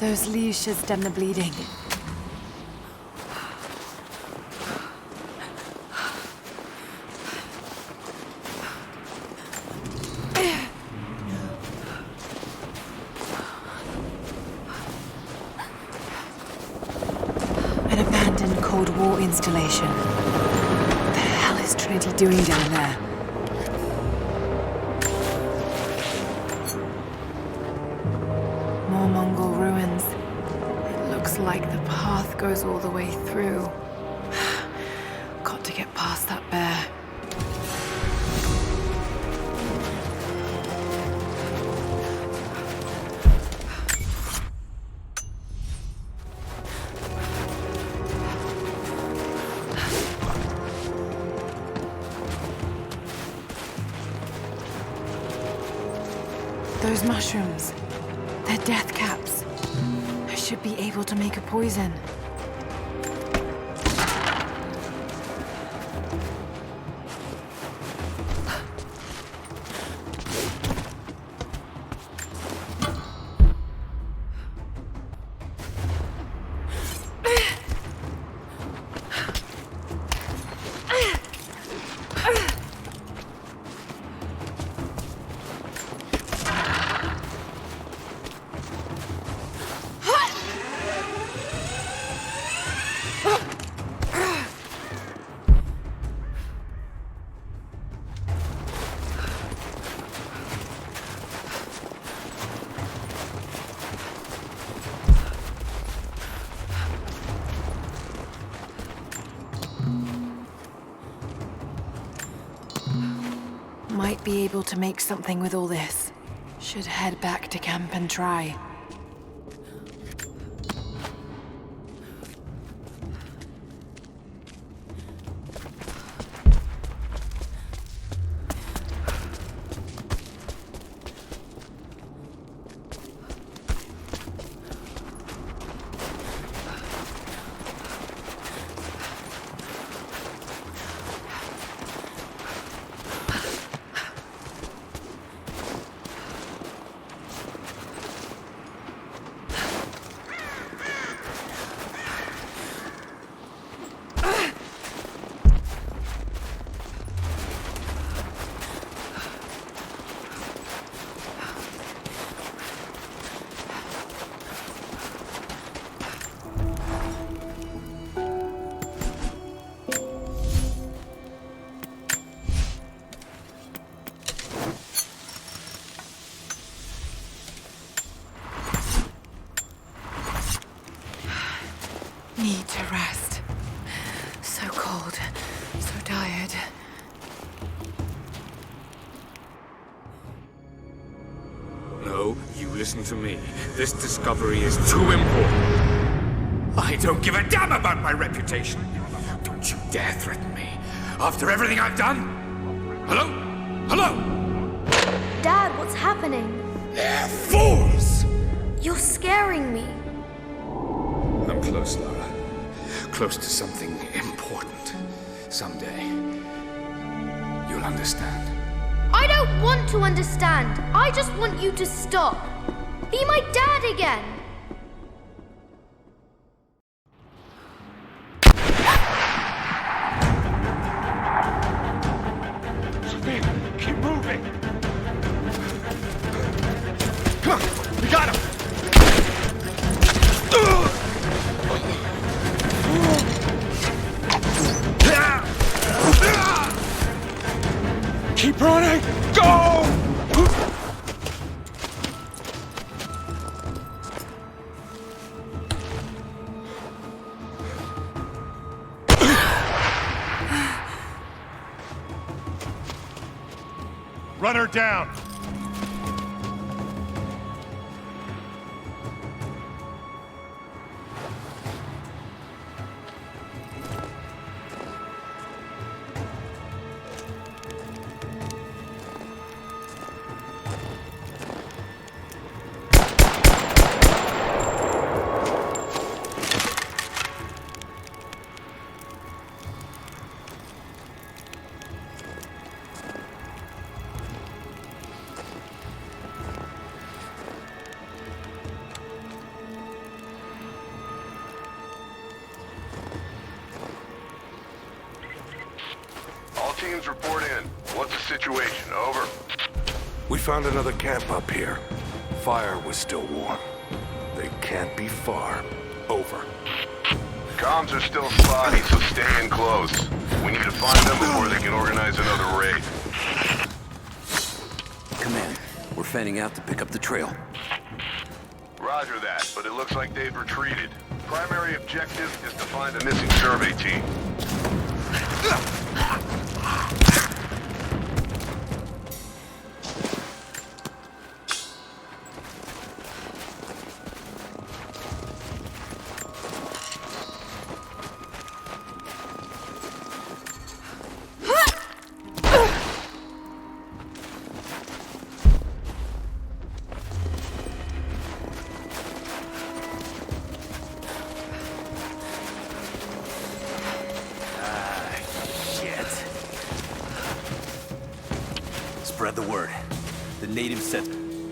Those leaves should stem the bleeding. An abandoned Cold War installation. What the hell is Trinity doing down there? More Mongol ruins. It looks like the path goes all the way through. Got to get past that bear. Those mushrooms. They're death caps. I should be able to make a poison. Might be able to make something with all this. Should head back to camp and try. Need to rest. So cold, so tired. No, you listen to me. This discovery is too important. I don't give a damn about my reputation. Don't you dare threaten me. After everything I've done? Hello? Hello? Dad, what's happening? They're fools! You're scaring me. I'm close, Lara. Close to something important. Someday, you'll understand. I don't want to understand. I just want you to stop. Be my dad again. Keep moving! Come on! We got him! Keep running! Go! Run her down! teams report in. What's the situation? Over. We found another camp up here. Fire was still warm. They can't be far. Over. Comms are still spotty, so stay in close. We need to find them before they can organize another raid. Command, we're fanning out to pick up the trail. Roger that, but it looks like they've retreated. Primary objective is to find a missing survey team. Spread the word. The natives said...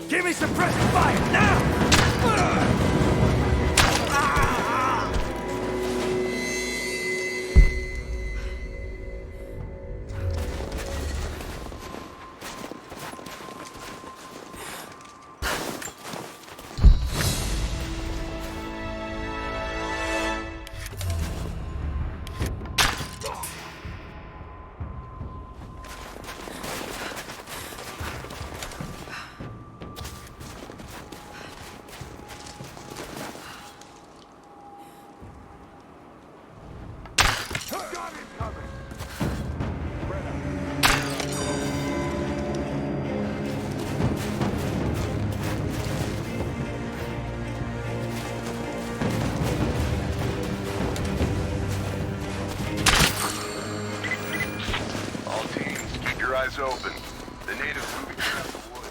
Give me suppressive fire, now! Open. The natives moving through the woods.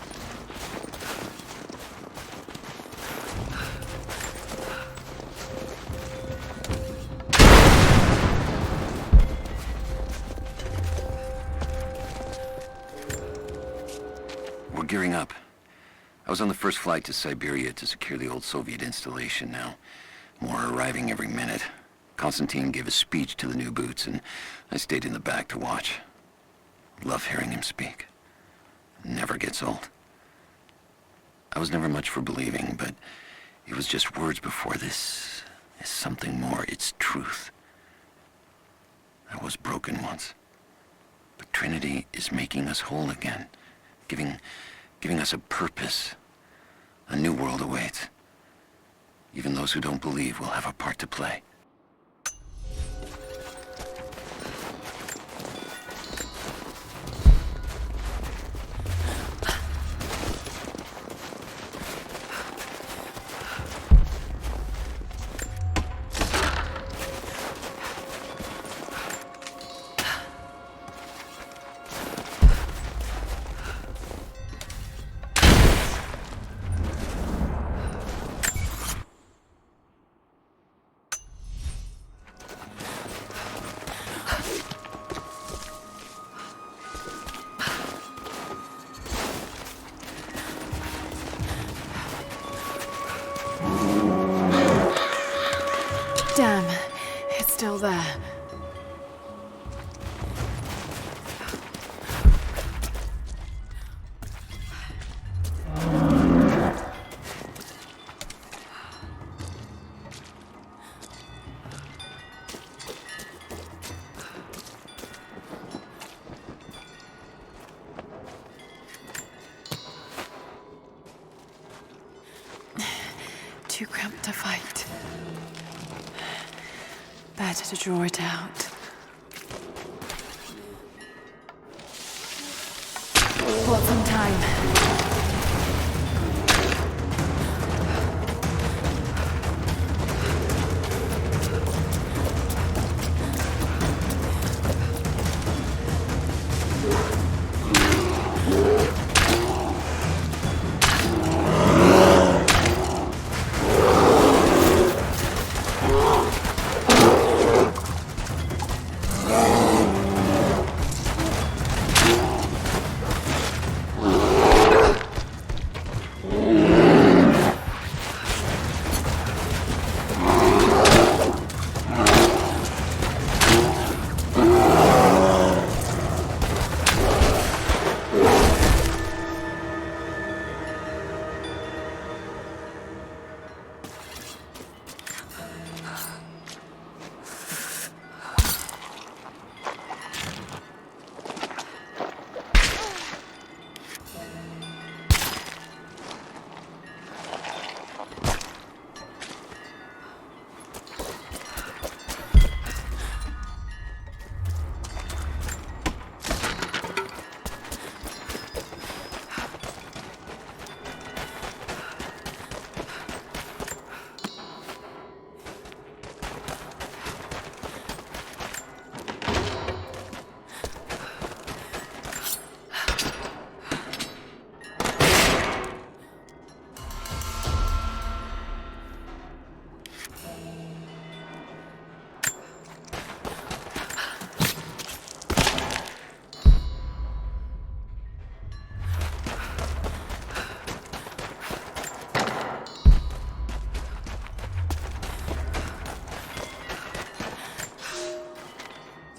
We're gearing up. I was on the first flight to Siberia to secure the old Soviet installation now. More are arriving every minute. Konstantin gave a speech to the new boots, and I stayed in the back to watch. Love hearing him speak. Never gets old. I was never much for believing, but it was just words before. This is something more. It's truth. I was broken once. But Trinity is making us whole again. Giving us a purpose. A new world awaits. Even those who don't believe will have a part to play. Damn, it's still there. Too cramped to fight. Better to draw it out. Bought some time.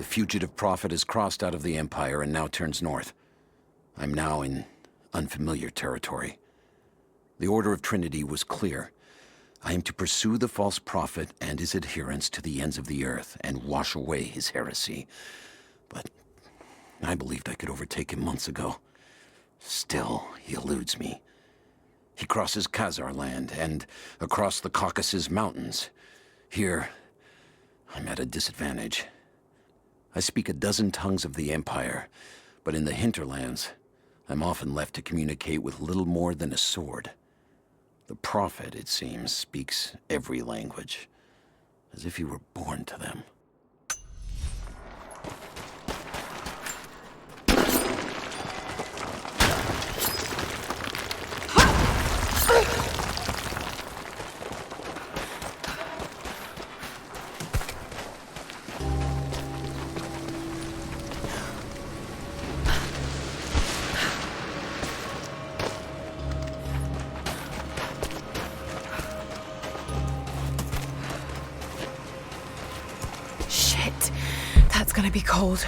The fugitive prophet has crossed out of the Empire and now turns north. I'm now in unfamiliar territory. The Order of Trinity was clear. I am to pursue the false prophet and his adherents to the ends of the earth and wash away his heresy. But I believed I could overtake him months ago. Still, he eludes me. He crosses Khazar land and across the Caucasus Mountains. Here, I'm at a disadvantage. I speak a dozen tongues of the Empire, but in the hinterlands, I'm often left to communicate with little more than a sword. The prophet, it seems, speaks every language, as if he were born to them. Shit, that's gonna be cold.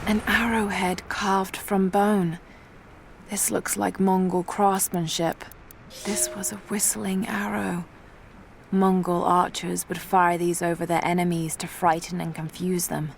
An arrowhead carved from bone. This looks like Mongol craftsmanship. This was a whistling arrow. Mongol archers would fire these over their enemies to frighten and confuse them.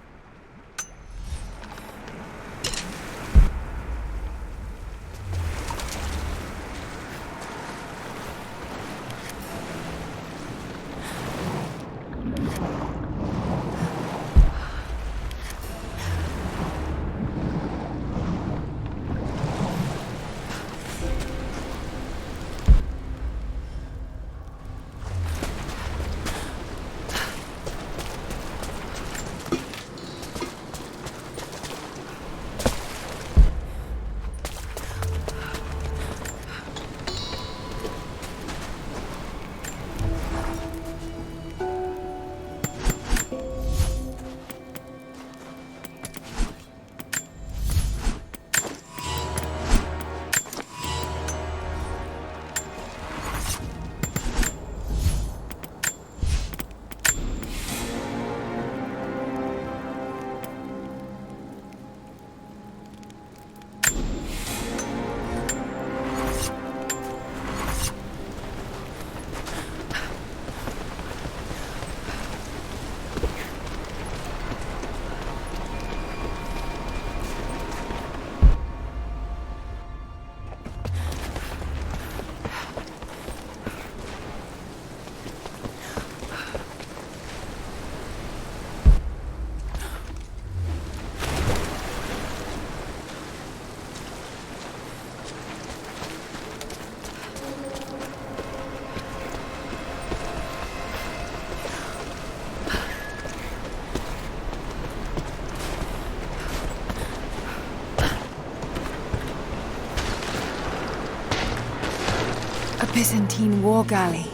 Byzantine war galley.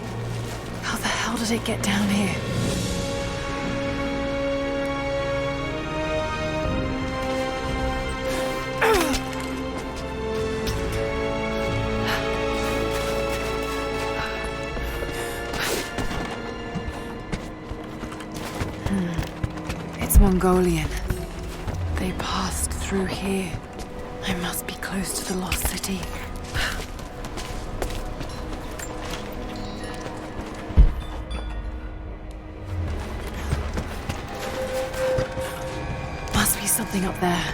How the hell did it get down here? It's Mongolian. They passed through here. I must be close to the lost city. Something up there.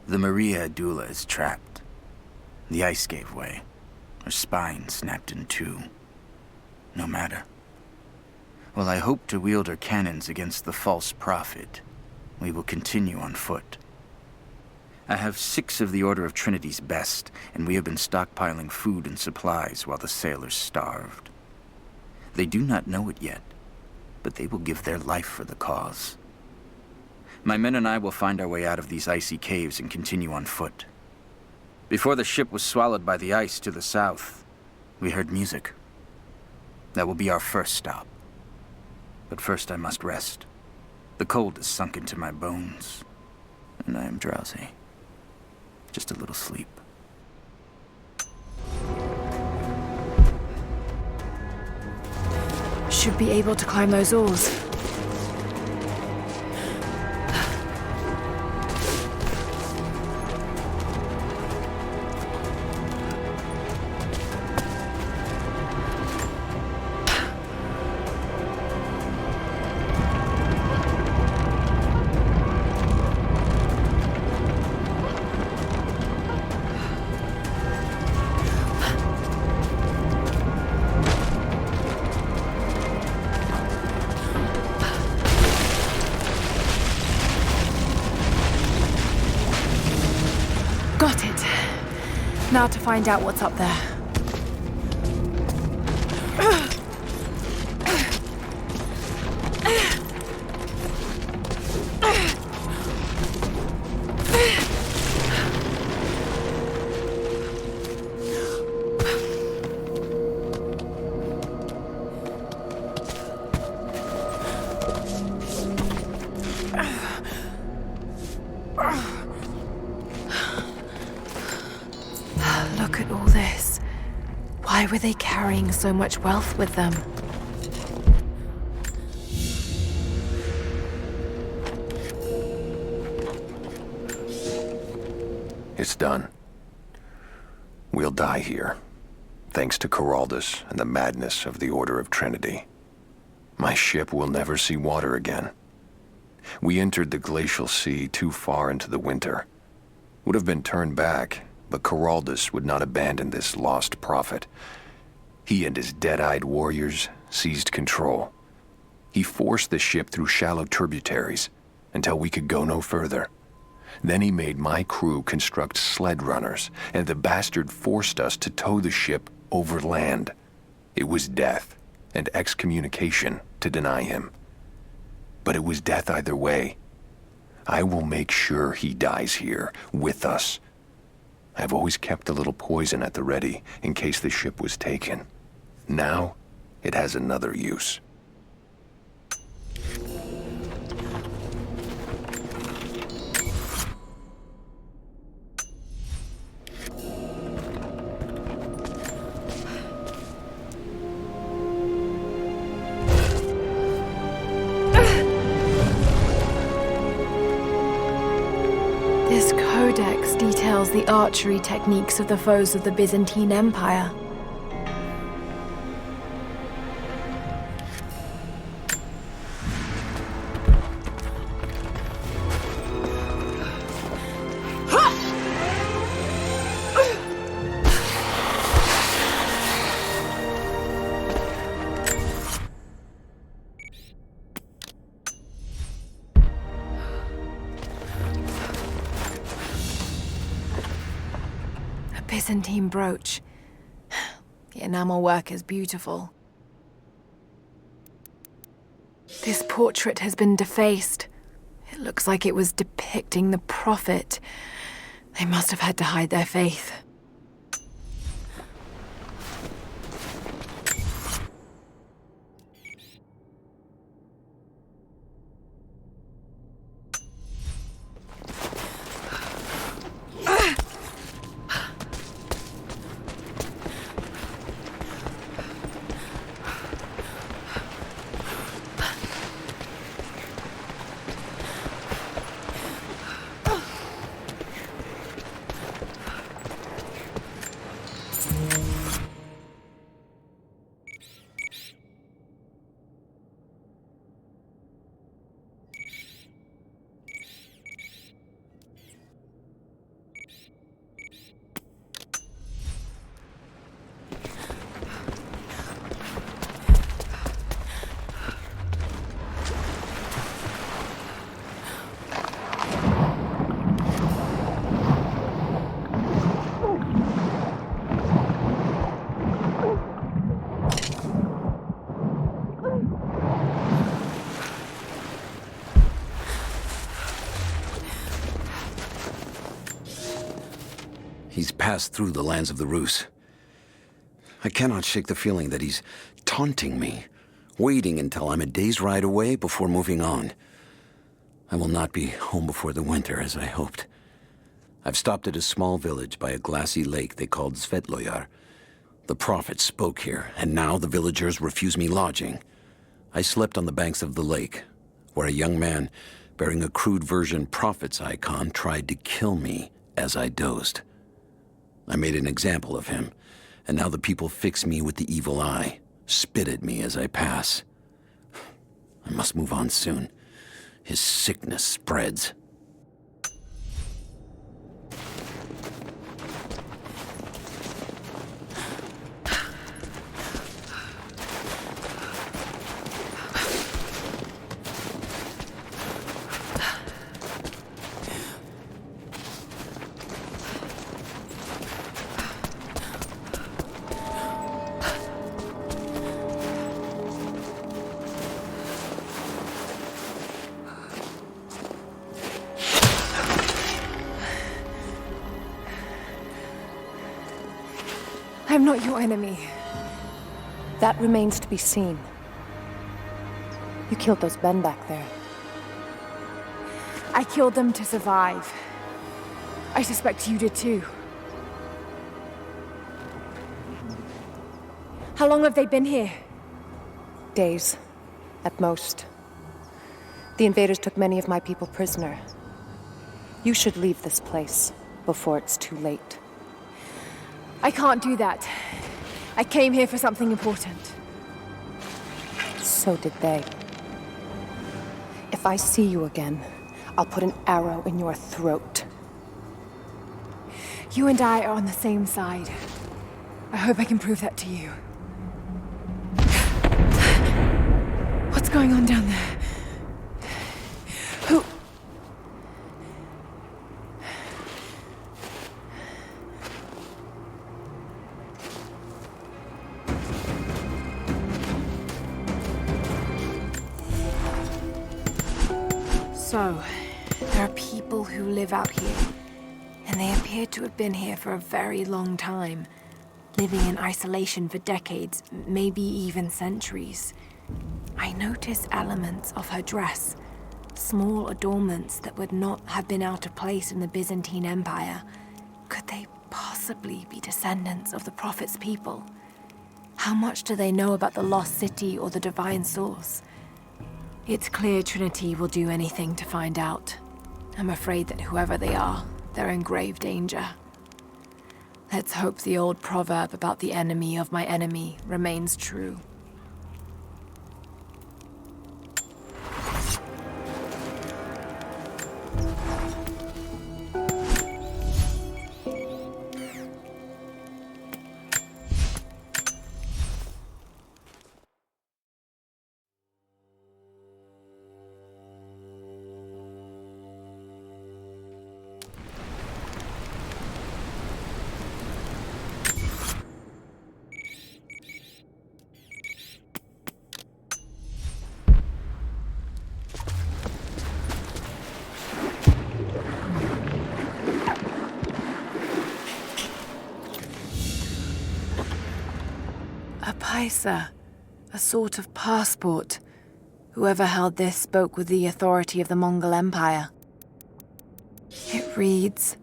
The Maria Adula is trapped. The ice gave way. Her spine snapped in two. No matter. While I hope to wield our cannons against the false prophet, we will continue on foot. I have 6 of the Order of Trinity's best, and we have been stockpiling food and supplies while the sailors starved. They do not know it yet, but they will give their life for the cause. My men and I will find our way out of these icy caves and continue on foot. Before the ship was swallowed by the ice to the south, we heard music. That will be our first stop. But first I must rest. The cold has sunk into my bones, and I am drowsy. Just a little sleep. Should be able to climb those oars. Got it. Now to find out what's up there. Look at all this. Why were they carrying so much wealth with them? It's done. We'll die here, thanks to Coraldus and the madness of the Order of Trinity. My ship will never see water again. We entered the glacial sea too far into the winter. Would have been turned back, but Coraldus would not abandon this lost prophet. He and his dead-eyed warriors seized control. He forced the ship through shallow tributaries until we could go no further. Then he made my crew construct sled runners, and the bastard forced us to tow the ship over land. It was death and excommunication to deny him. But it was death either way. I will make sure he dies here, with us. I've always kept a little poison at the ready in case the ship was taken. Now, it has another use. This codex details the archery techniques of the foes of the Byzantine Empire. Byzantine brooch. The enamel work is beautiful. This portrait has been defaced. It looks like it was depicting the prophet. They must have had to hide their faith. He's passed through the lands of the Rus. I cannot shake the feeling that he's taunting me, waiting until I'm a day's ride away before moving on. I will not be home before the winter, as I hoped. I've stopped at a small village by a glassy lake they called Svetloyar. The prophet spoke here, and now the villagers refuse me lodging. I slept on the banks of the lake, where a young man bearing a crude version prophet's icon tried to kill me as I dozed. I made an example of him, and now the people fix me with the evil eye, spit at me as I pass. I must move on soon. His sickness spreads. I'm not your enemy. That remains to be seen. You killed those men back there. I killed them to survive. I suspect you did too. How long have they been here? Days, at most. The invaders took many of my people prisoner. You should leave this place before it's too late. I can't do that. I came here for something important. So did they. If I see you again, I'll put an arrow in your throat. You and I are on the same side. I hope I can prove that to you. What's going on down there? Who... So, there are people who live out here, and they appear to have been here for a very long time, living in isolation for decades, maybe even centuries. I notice elements of her dress, small adornments that would not have been out of place in the Byzantine Empire. Could they possibly be descendants of the Prophet's people? How much do they know about the lost city or the divine source? It's clear Trinity will do anything to find out. I'm afraid that whoever they are, they're in grave danger. Let's hope the old proverb about the enemy of my enemy remains true. A paisa, a sort of passport. Whoever held this spoke with the authority of the Mongol Empire. It reads,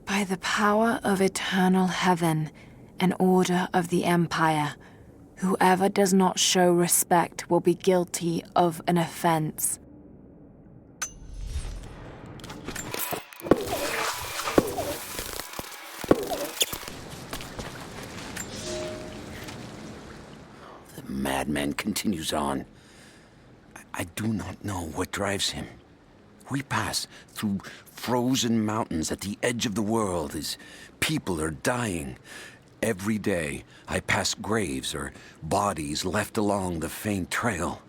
"By the power of eternal heaven and order of the Empire, whoever does not show respect will be guilty of an offense." Madman continues on. I do not know what drives him. We pass through frozen mountains at the edge of the world as people are dying. Every day, I pass graves or bodies left along the faint trail.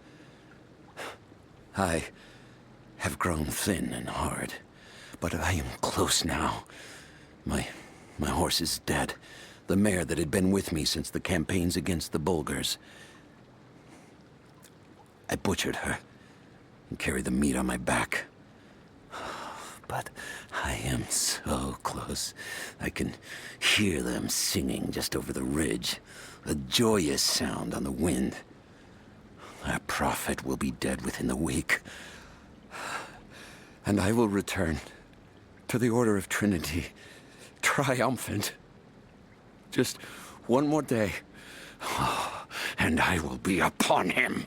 I have grown thin and hard, but I am close now. My horse is dead. The mare that had been with me since the campaigns against the Bulgars. I butchered her and carried the meat on my back. but I am so close. I can hear them singing just over the ridge. A joyous sound on the wind. Our prophet will be dead within the week. And I will return to the Order of Trinity, triumphant. Just one more day, and I will be upon him.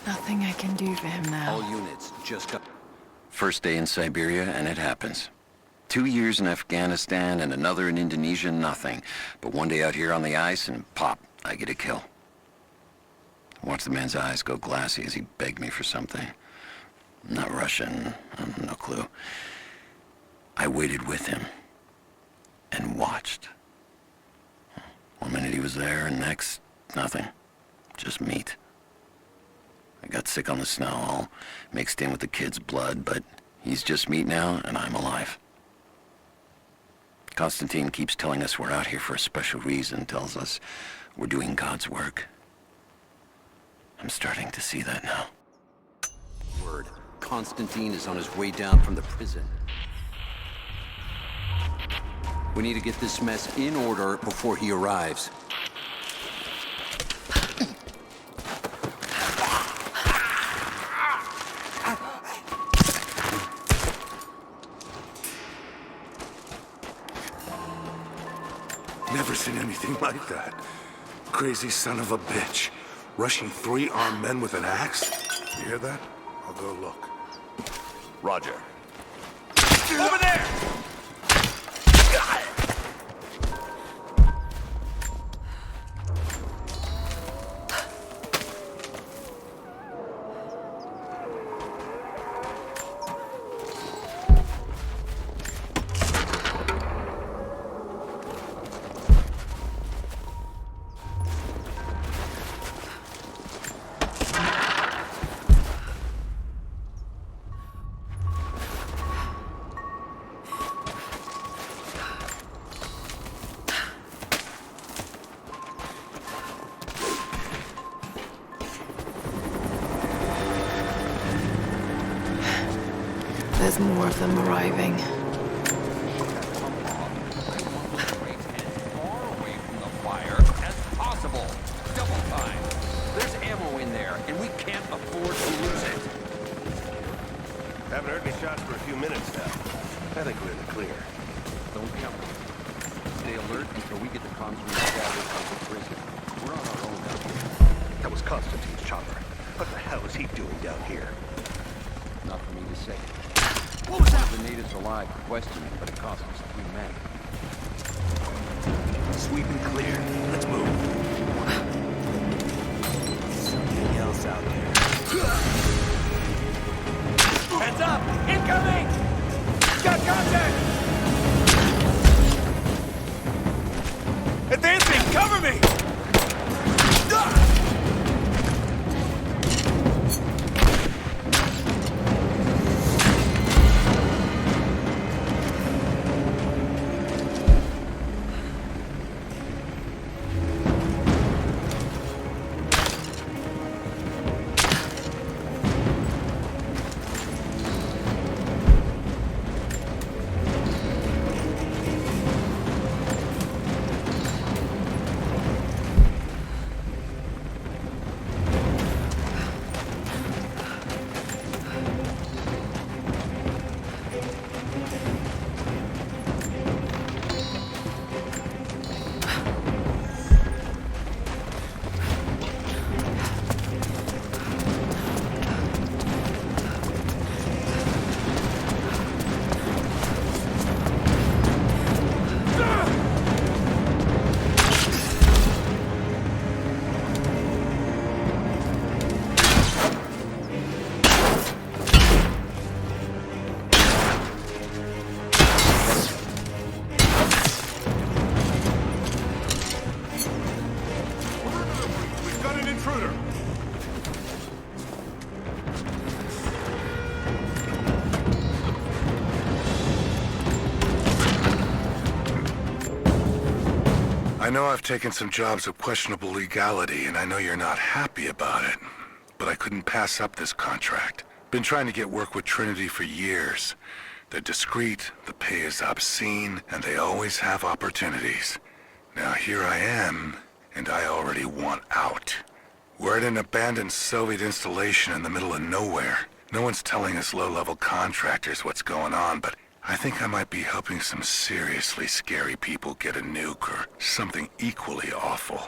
Nothing I can do for him now. All units, just got... First day in Siberia, and it happens. 2 years in Afghanistan and another in Indonesia, nothing. But one day out here on the ice, and pop, I get a kill. Watch the man's eyes go glassy as he begged me for something. Not Russian, no clue. I waited with him and watched. 1 minute he was there, and next, nothing. Just meat. I got sick on the snow, all mixed in with the kid's blood, but he's just meat now, and I'm alive. Constantine keeps telling us we're out here for a special reason, tells us we're doing God's work. I'm starting to see that now. Word. Constantine is on his way down from the prison. We need to get this mess in order before he arrives. Never seen anything like that. Crazy son of a bitch. Rushing 3 armed men with an axe? You hear that? I'll go look. Roger. Over there! There's more of them arriving. Haven't heard any shots for a few minutes now. I think we're in the clear. Don't jump. Stay alert until we get the comms from the squad out of prison. We're on our own down here. That was Constantine's chopper. What the hell is he doing down here? Not for me to say. What was that? The natives alive questioned, but it cost us 3 men. Sweep and clear. Let's move. Something else out there. Heads up! Incoming! Got contact! Advancing! Cover me! I know I've taken some jobs of questionable legality, and I know you're not happy about it. But I couldn't pass up this contract. Been trying to get work with Trinity for years. They're discreet, the pay is obscene, and they always have opportunities. Now here I am, and I already want out. We're at an abandoned Soviet installation in the middle of nowhere. No one's telling us low-level contractors what's going on, but I think I might be helping some seriously scary people get a nuke or something equally awful.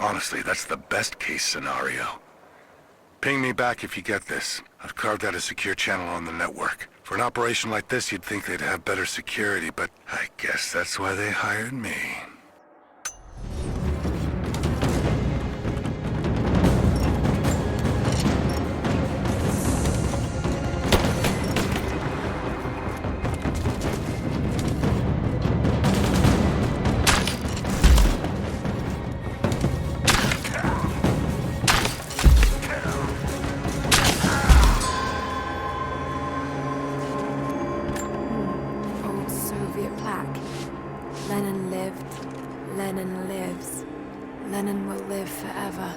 Honestly, that's the best-case scenario. Ping me back if you get this. I've carved out a secure channel on the network. For an operation like this, you'd think they'd have better security, but I guess that's why they hired me. Lenin lived, Lenin lives, Lenin will live forever.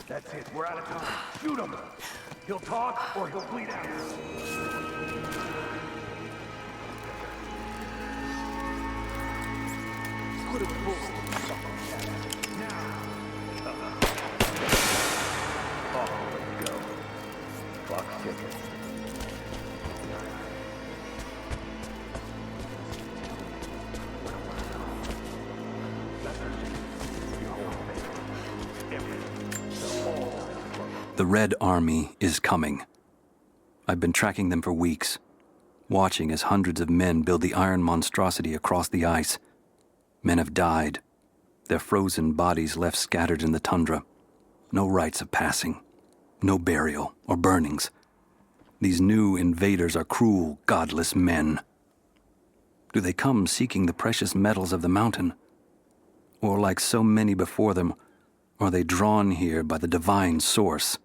That's it, we're out of time. Shoot him! He'll talk or he'll bleed out. Put a bullet in the fucking now! Oh, let's go. Clock's ticking. The Red Army is coming. I've been tracking them for weeks. watching as hundreds of men build the iron monstrosity across the ice. Men have died, their frozen bodies left scattered in the tundra. No rites of passing, no burial or burnings. These new invaders are cruel, godless men. Do they come seeking the precious metals of the mountain? Or, like so many before them, are they drawn here by the divine source?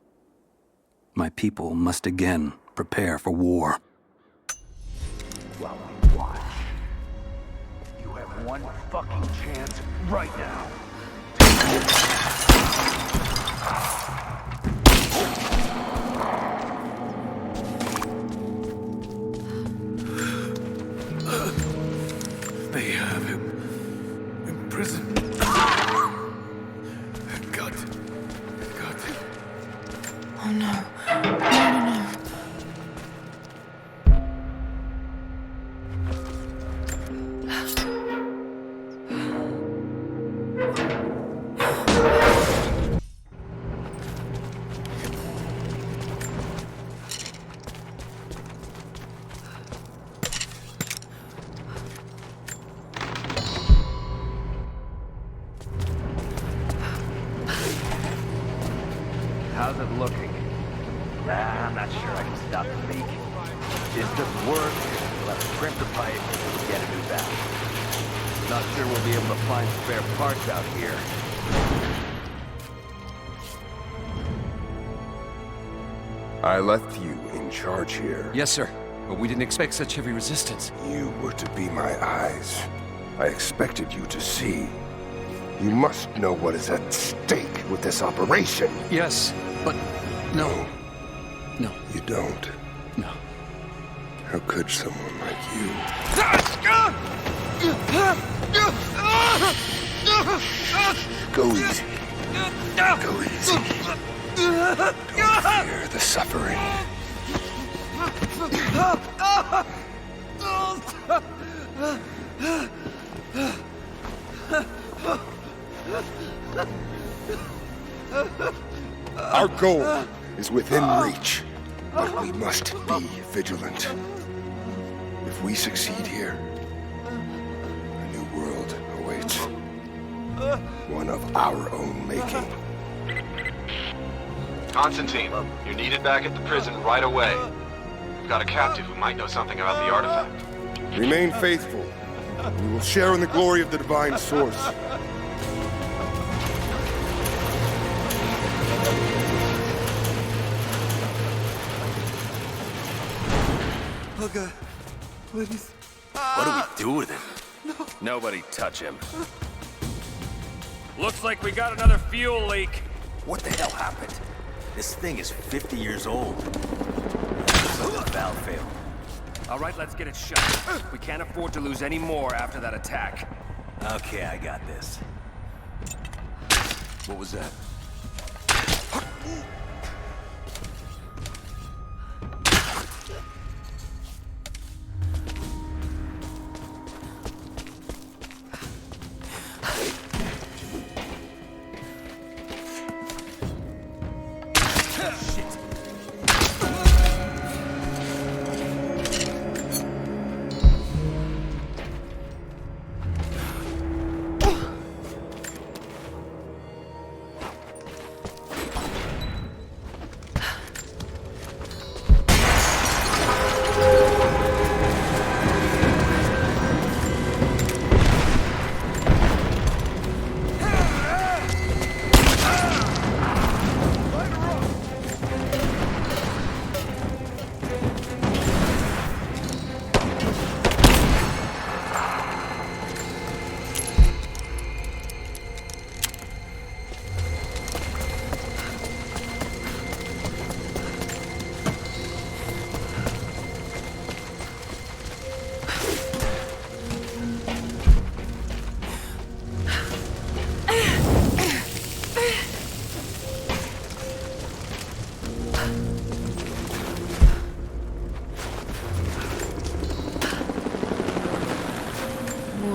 My people must again prepare for war. While we watch, you have one fucking chance right now. They have him in prison. God. Oh no. No. How's it looking? I'm not sure I can stop the leak. It doesn't work. We'll have to crimp the pipe and get a new valve. Not sure we'll be able to find spare parts out here. I left you in charge here. Yes, sir. But we didn't expect such heavy resistance. You were to be my eyes. I expected you to see. You must know what is at stake with this operation. Yes, but no. No. You don't? No. How could someone like you? Go easy. Go easy. Don't fear the suffering. Our goal is within reach, but we must be vigilant. If we succeed here, a new world awaits. One of our own making. Constantine, you're needed back at the prison right away. We've got a captive who might know something about the artifact. Remain faithful. We will share in the glory of the divine source. Oh God, please. What do we do with him? No. Nobody touch him. Looks like we got another fuel leak. What the hell happened? This thing is 50 years old. Looks like the valve failed. All right, let's get it shut. We can't afford to lose any more after that attack. Okay, I got this. What was that?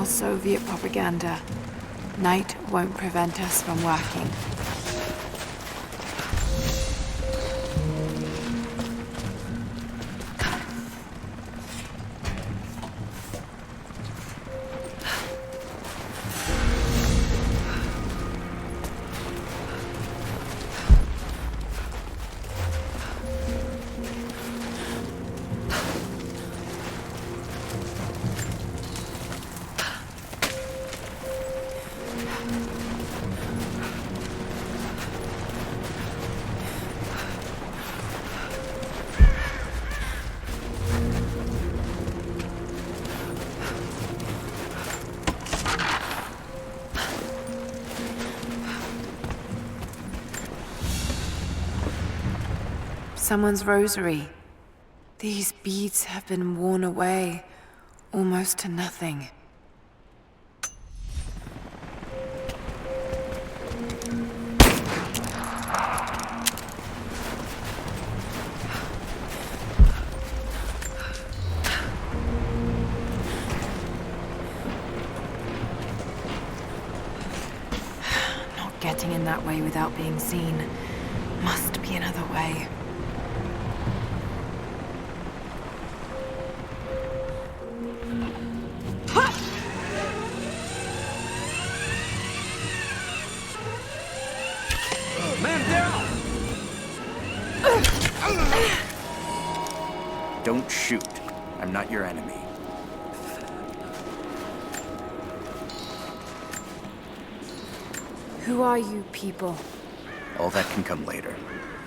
Soviet propaganda. Night won't prevent us from working. Someone's rosary. These beads have been worn away, almost to nothing. Not getting in that way without being seen. Must be another way. Don't shoot. I'm not your enemy. Who are you people? All that can come later.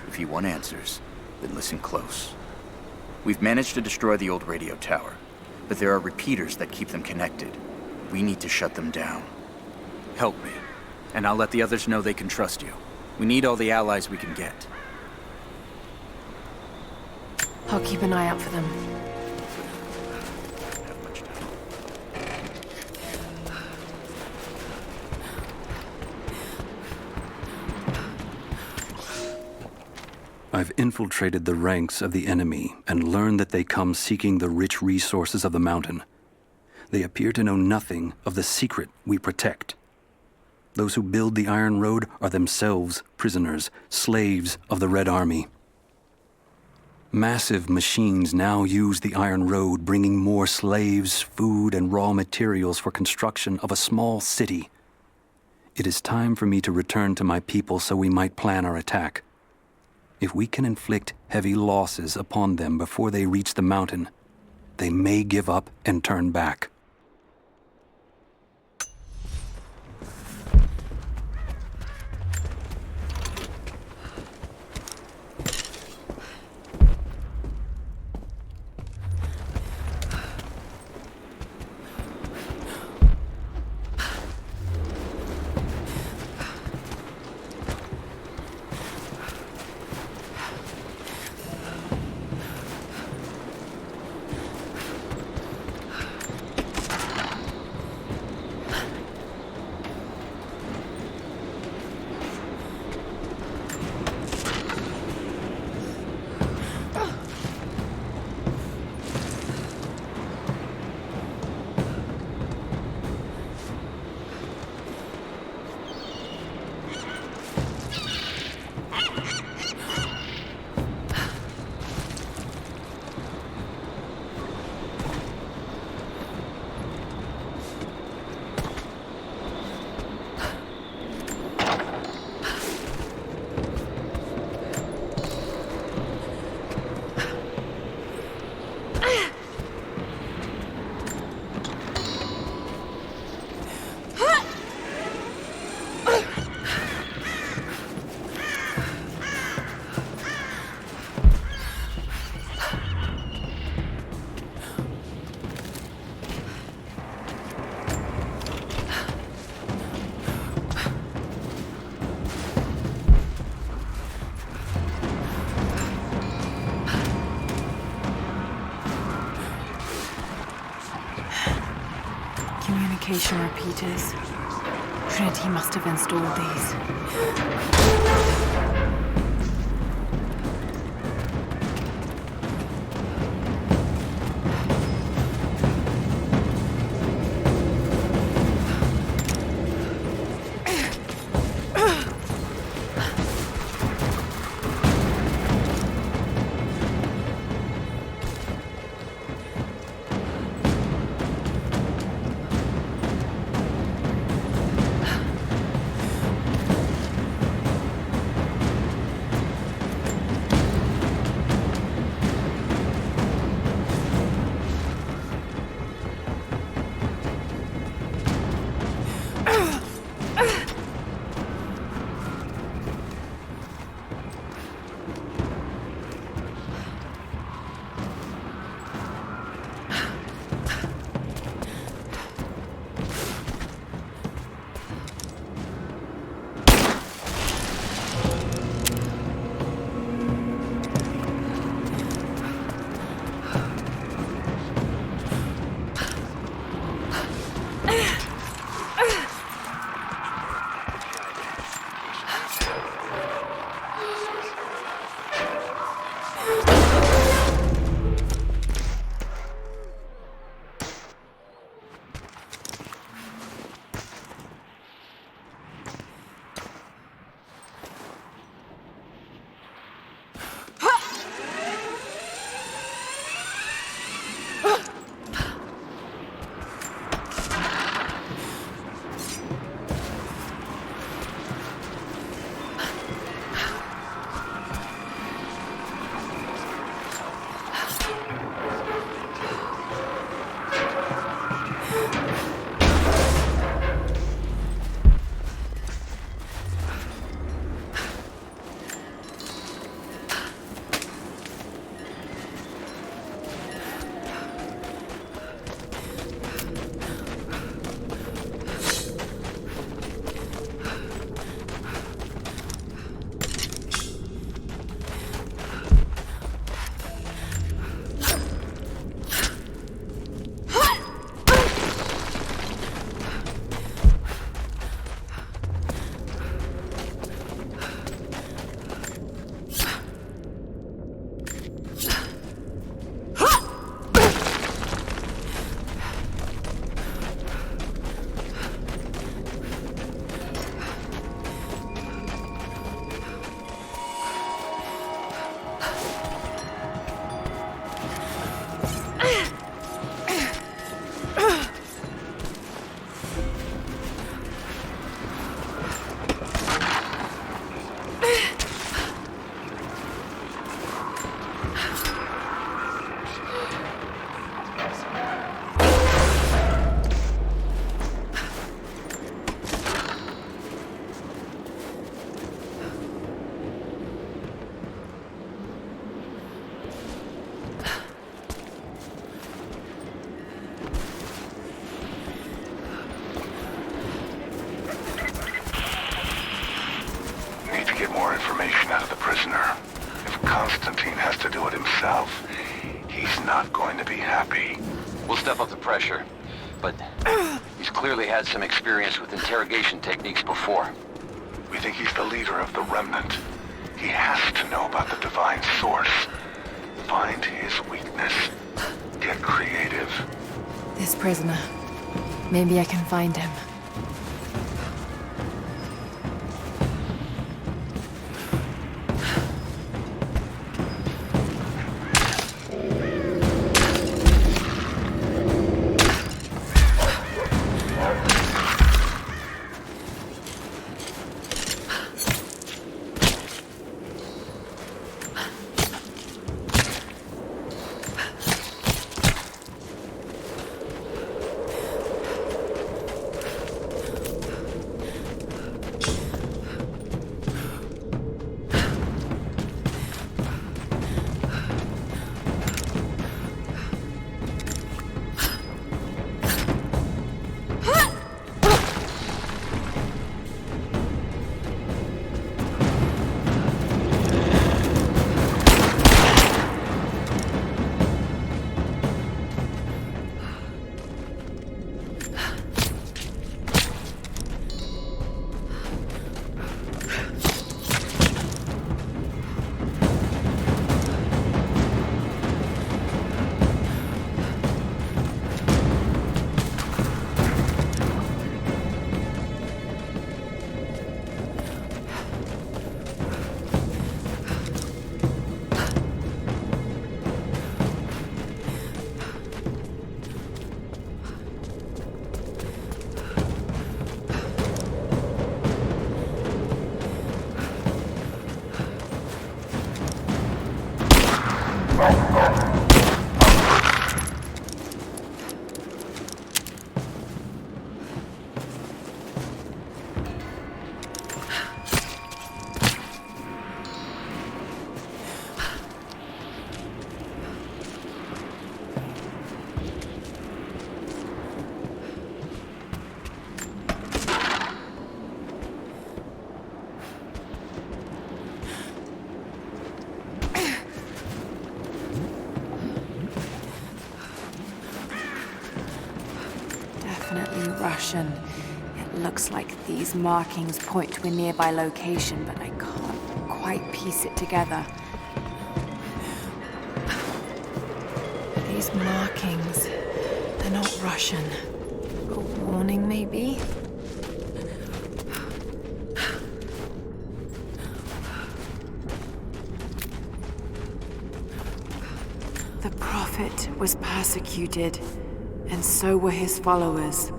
If you want answers, then listen close. We've managed to destroy the old radio tower, but there are repeaters that keep them connected. We need to shut them down. Help me, and I'll let the others know they can trust you. We need all the allies we can get. I'll keep an eye out for them. I've infiltrated the ranks of the enemy and learned that they come seeking the rich resources of the mountain. They appear to know nothing of the secret we protect. Those who build the Iron Road are themselves prisoners, slaves of the Red Army. Massive machines now use the Iron Road, bringing more slaves, food, and raw materials for construction of a small city. It is time for me to return to my people so we might plan our attack. If we can inflict heavy losses upon them before they reach the mountain, they may give up and turn back. Communication repeaters. Trinity must have installed these. He's not going to be happy. We'll step up the pressure, but he's clearly had some experience with interrogation techniques before. We think he's the leader of the Remnant. He has to know about the Divine Source. Find his weakness. Get creative. This prisoner. Maybe I can find him. Definitely Russian. It looks like these markings point to a nearby location, but I can't quite piece it together. These markings, they're not Russian. A warning, maybe? The Prophet was persecuted, and so were his followers.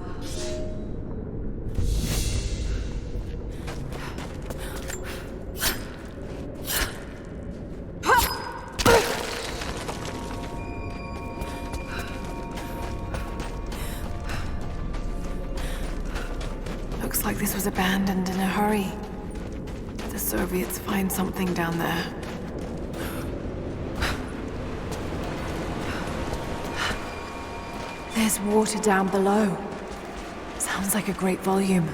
Looks like this was abandoned in a hurry. Did the Soviets find something down there? There's water down below. Sounds like a great volume.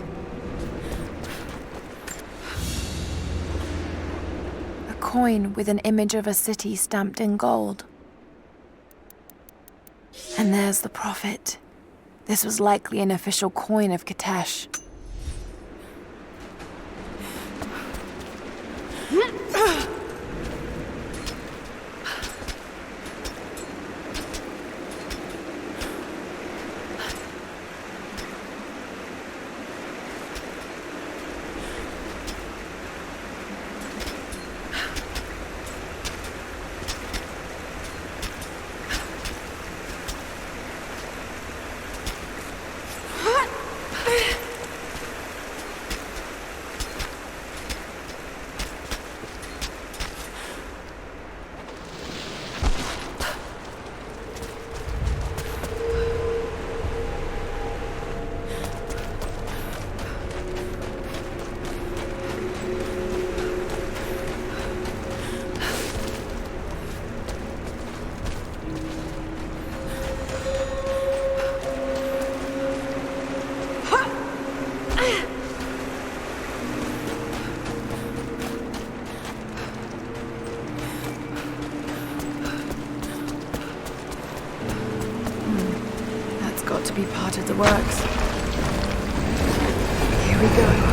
A coin with an image of a city stamped in gold. And there's the Prophet. This was likely an official coin of Katesh. got to be part of the works. Here we go.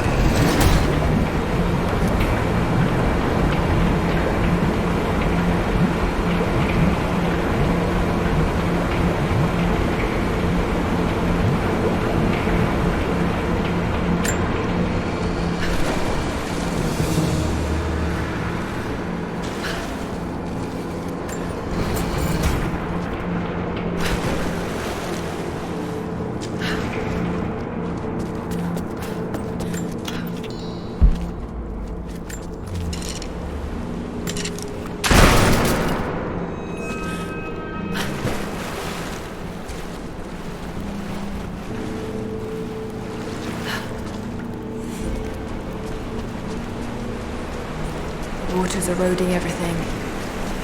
Water's eroding everything.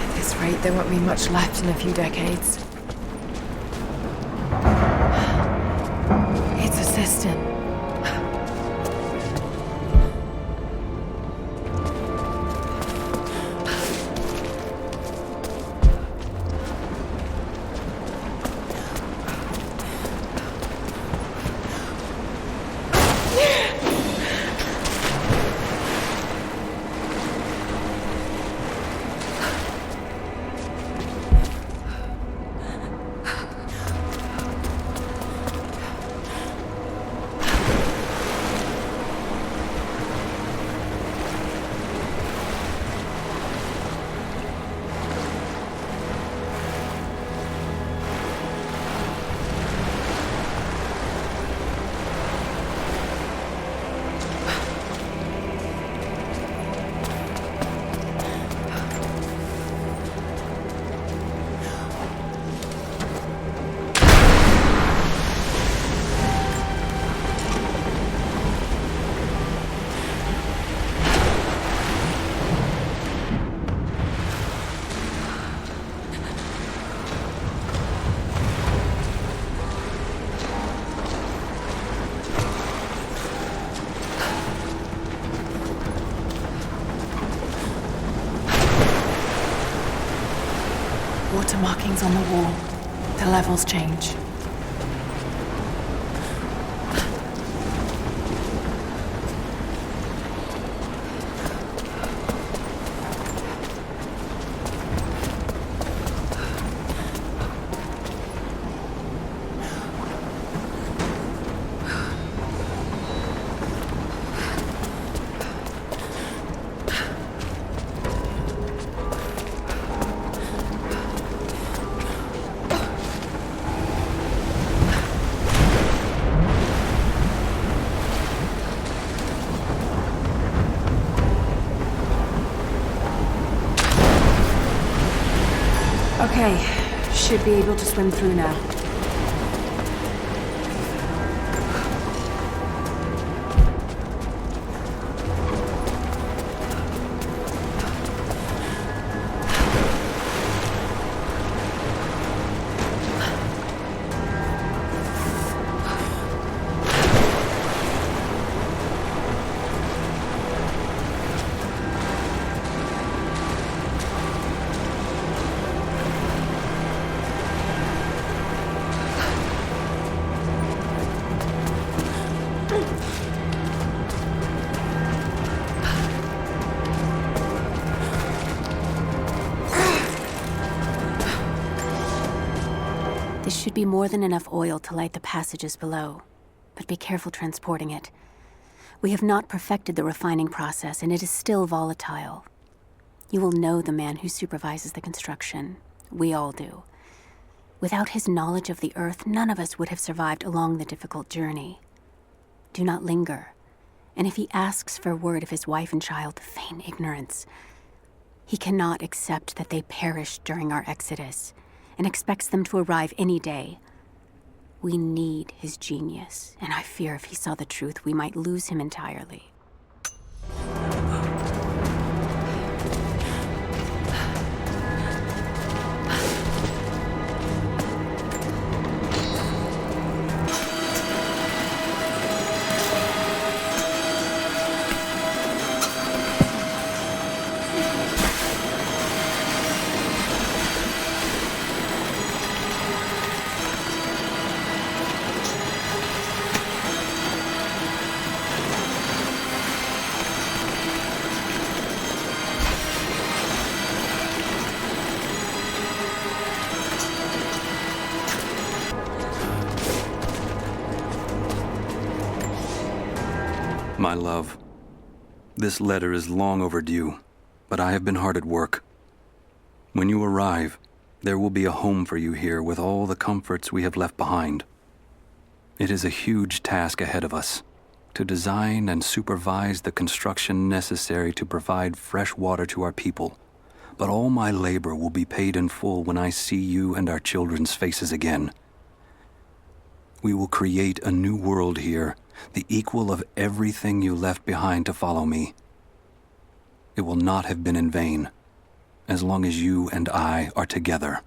At this rate, there won't be much left in a few decades. It's a cistern. Water markings on the wall. The levels change. Okay, should be able to swim through now. This should be more than enough oil to light the passages below, but be careful transporting it. We have not perfected the refining process, and it is still volatile. You will know the man who supervises the construction. We all do. Without his knowledge of the Earth, none of us would have survived along the difficult journey. Do not linger, and if he asks for word of his wife and child, feign ignorance. He cannot accept that they perished during our exodus, and expects them to arrive any day. We need his genius, and I fear if he saw the truth, we might lose him entirely. My love, this letter is long overdue, but I have been hard at work. When you arrive, there will be a home for you here with all the comforts we have left behind. It is a huge task ahead of us, to design and supervise the construction necessary to provide fresh water to our people. But all my labor will be paid in full when I see you and our children's faces again. We will create a new world here, the equal of everything you left behind to follow me. It will not have been in vain, as long as you and I are together.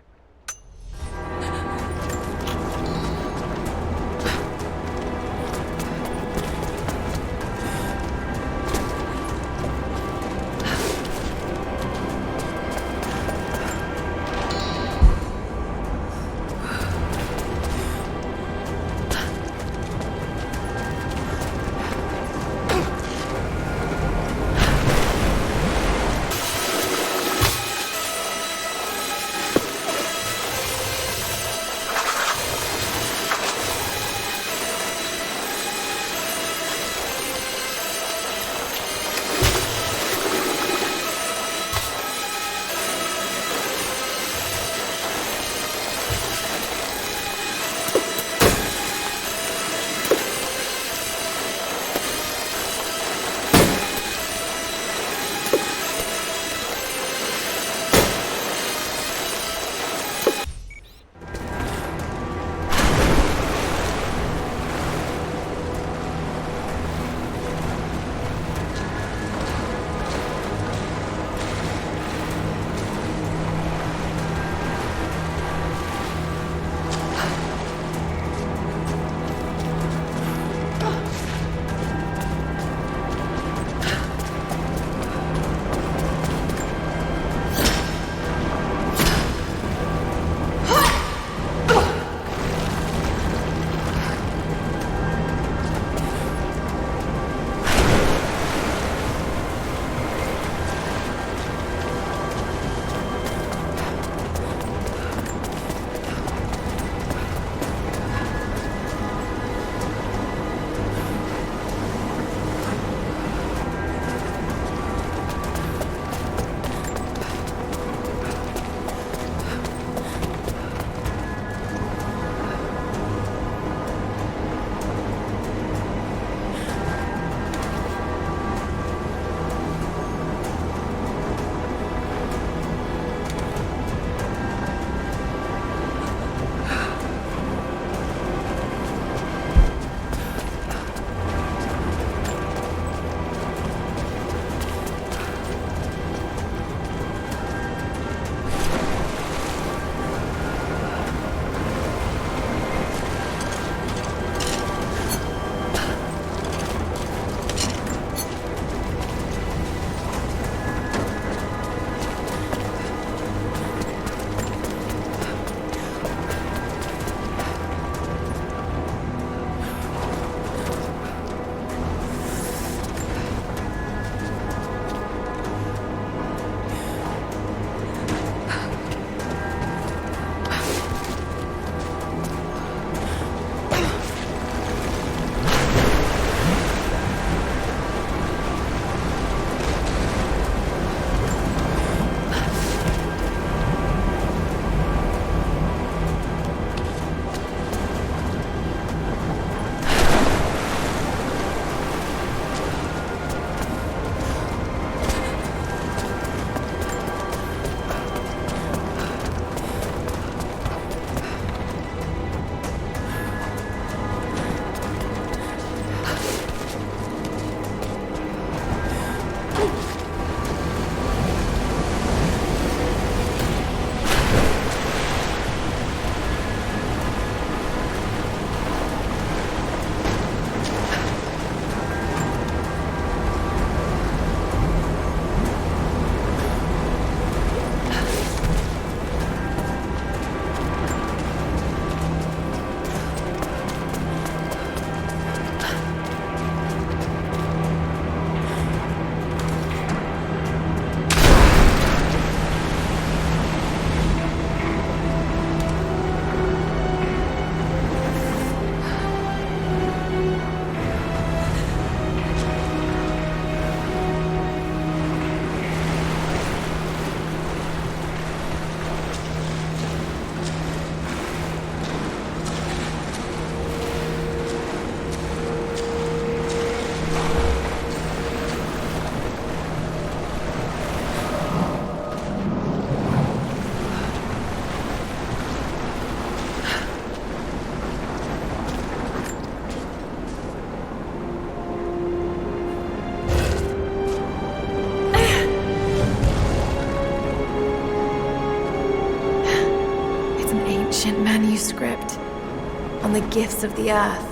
ancient manuscript on the gifts of the earth.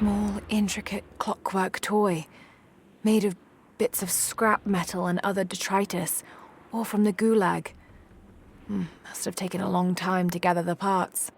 Small, intricate clockwork toy, made of bits of scrap metal and other detritus, all from the gulag. Must have taken a long time to gather the parts.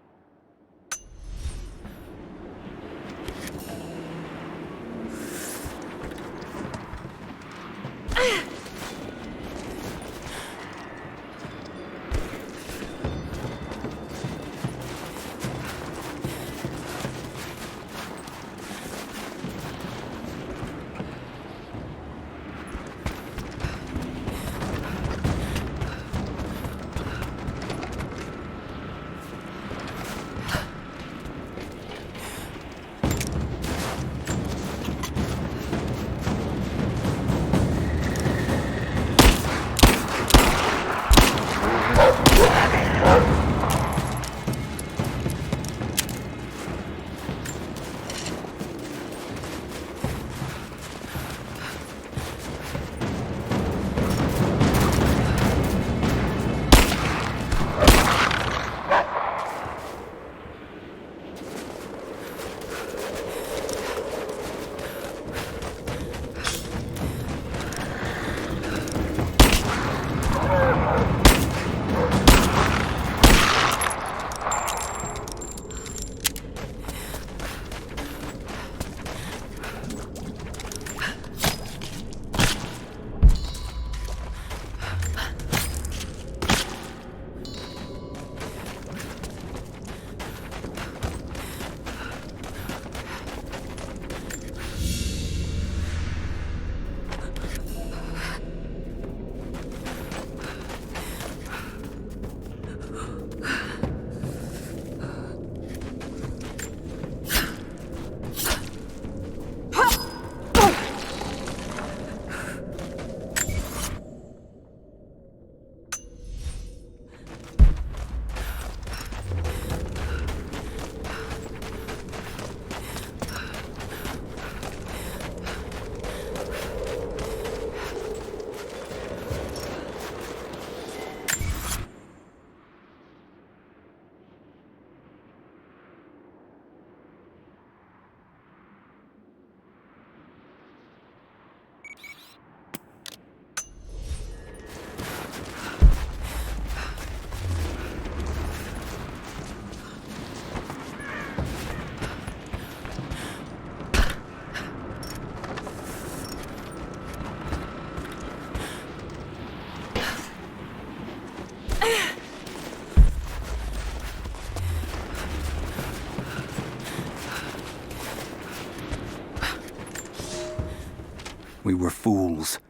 were fools.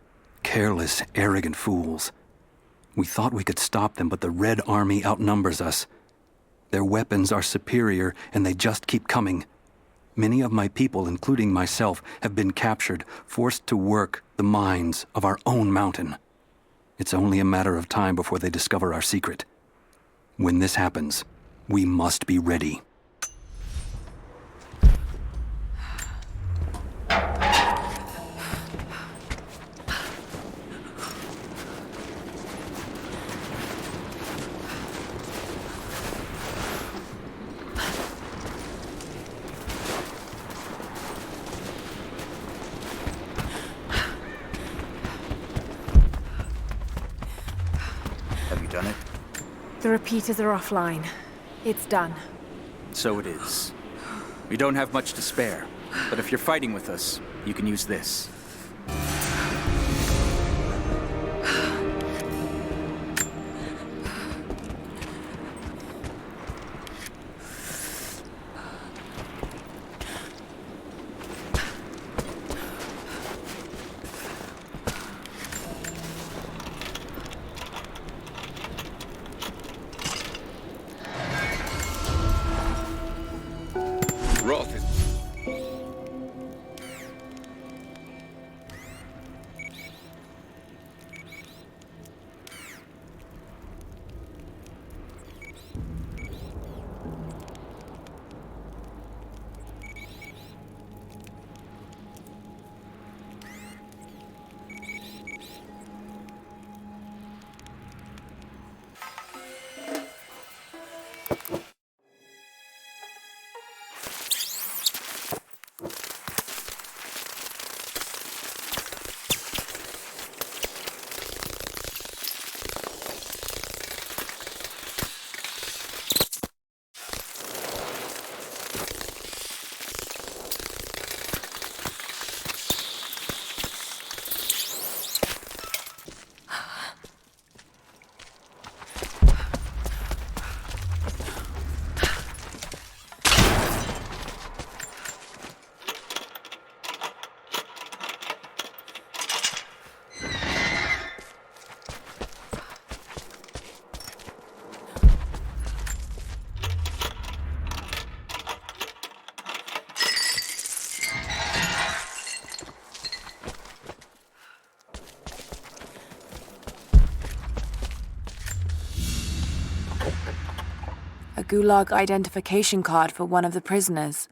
Careless, arrogant fools. We thought we could stop them, but the Red Army outnumbers us. Their weapons are superior, and they just keep coming. Many of my people, including myself, have been captured, forced to work the mines of our own mountain. It's only a matter of time before they discover our secret. When this happens, we must be ready. The repeaters are offline. It's done. So it is. We don't have much to spare, but if you're fighting with us, you can use this. Roth is... A Gulag identification card for one of the prisoners.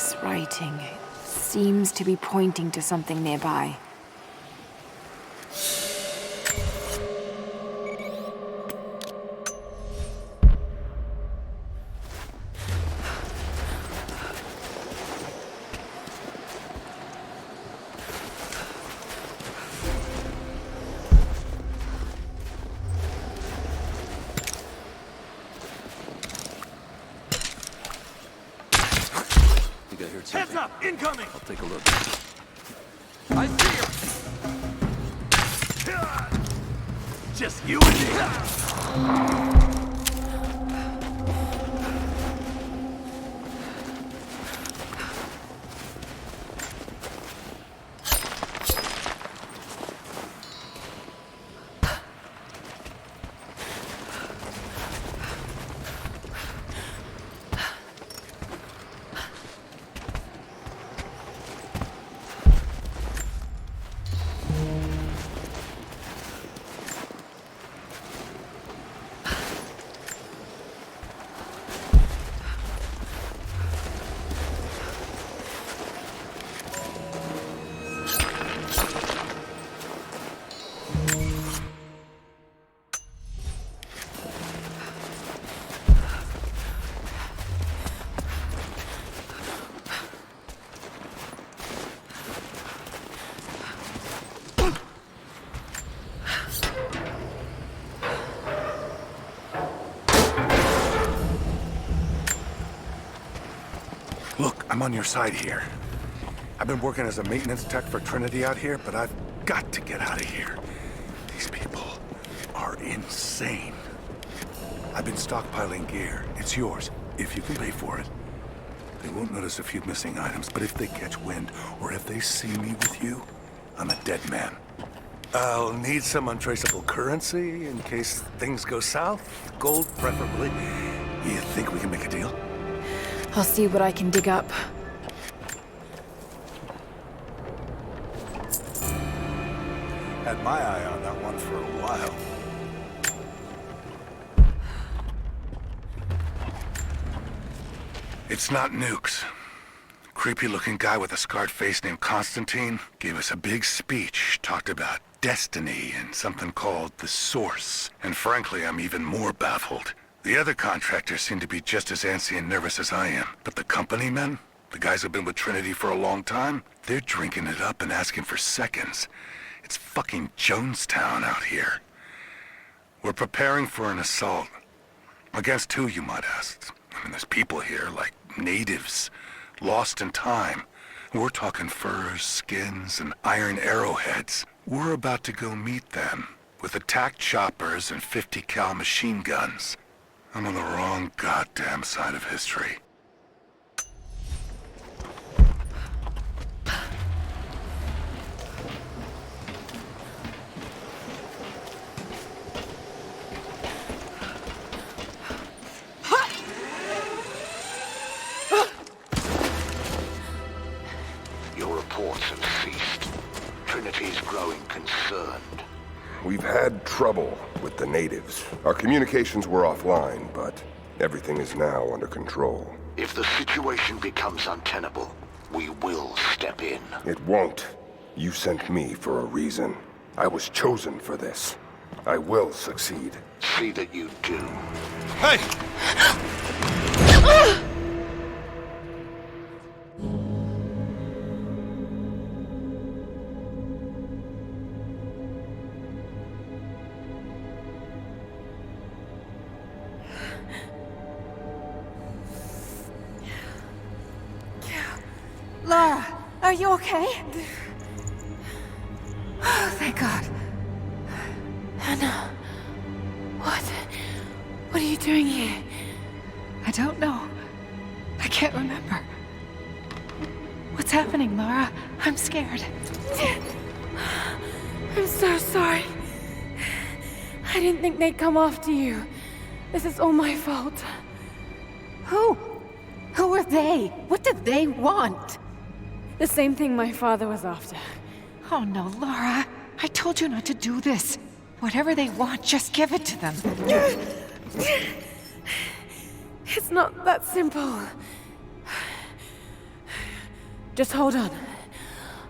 This writing seems to be pointing to something nearby. Heads up! Incoming! I'll take a look. I see him! Just you and me! Look, I'm on your side here. I've been working as a maintenance tech for Trinity out here, but I've got to get out of here. These people are insane. I've been stockpiling gear. It's yours, if you can pay for it. They won't notice a few missing items, but if they catch wind, or if they see me with you, I'm a dead man. I'll need some untraceable currency in case things go south. Gold, preferably. You think we can make a deal? I'll see what I can dig up. Had my eye on that one for a while. It's not nukes. Creepy-looking guy with a scarred face named Constantine gave us a big speech, talked about destiny and something called the Source. And frankly, I'm even more baffled. The other contractors seem to be just as antsy and nervous as I am. But the company men, the guys who've been with Trinity for a long time, they're drinking it up and asking for seconds. It's fucking Jonestown out here. We're preparing for an assault. Against who, you might ask? I mean, there's people here, like natives, lost in time. We're talking furs, skins, and iron arrowheads. We're about to go meet them with attack choppers and 50 cal machine guns. I'm on the wrong goddamn side of history. Your reports have ceased. Trinity's growing concerned. We've had trouble with the natives. Our communications were offline, but everything is now under control. If the situation becomes untenable, we will step in. It won't. You sent me for a reason. I was chosen for this. I will succeed. See that you do. Hey! Lara, are you okay? Oh, thank God. Anna, what are you doing here? I don't know. I can't remember. What's happening, Lara? I'm scared. I'm so sorry. I didn't think they'd come after you. This is all my fault. Who? Who are they? What did they want? The same thing my father was after. Oh no, Lara. I told you not to do this. Whatever they want, just give it to them. It's not that simple. Just hold on.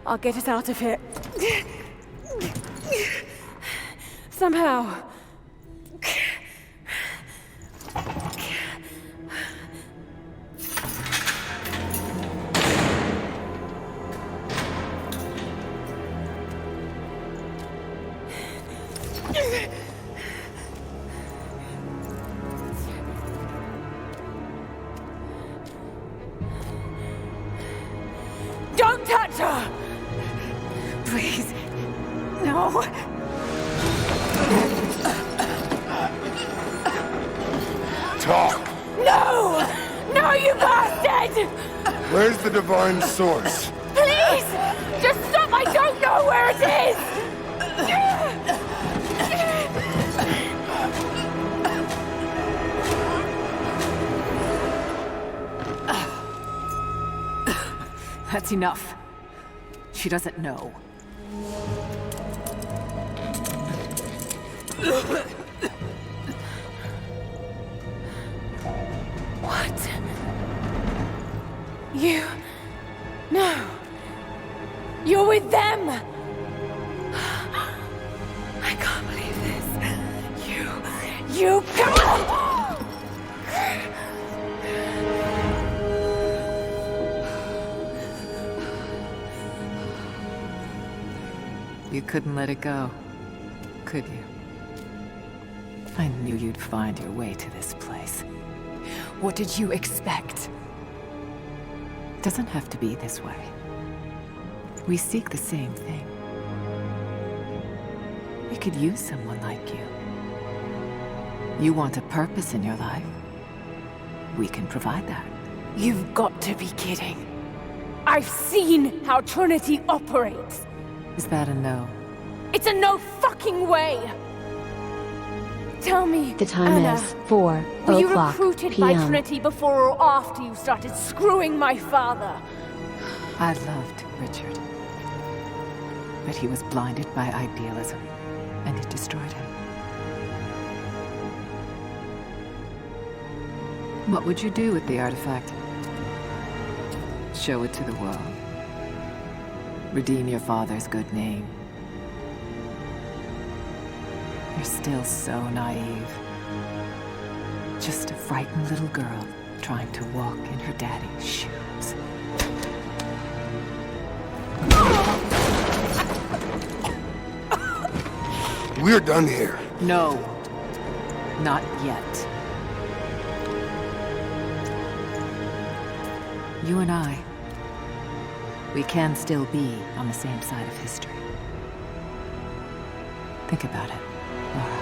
I'll get us out of here. Somehow. Don't touch her! Please. No. Talk! No! No, you bastard! Where's the divine source? Please! Just stop! I don't know where it is! That's enough. She doesn't know. What? You... No. You're with them! I can't believe this. You... You couldn't let it go, could you? I knew you'd find your way to this place. What did you expect? It doesn't have to be this way. We seek the same thing. We could use someone like you. You want a purpose in your life? We can provide that. You've got to be kidding. I've seen how Trinity operates. Is that a no? It's a no fucking way! Tell me, The time Anna, is 4 were you o'clock recruited by p.m. Trinity before or after you started screwing my father? I loved Richard. But he was blinded by idealism, and it destroyed him. What would you do with the artifact? Show it to the world. Redeem your father's good name. You're still so naive. Just a frightened little girl trying to walk in her daddy's shoes. We're done here. No. Not yet. You and I, we can still be on the same side of history. Think about it, Lara.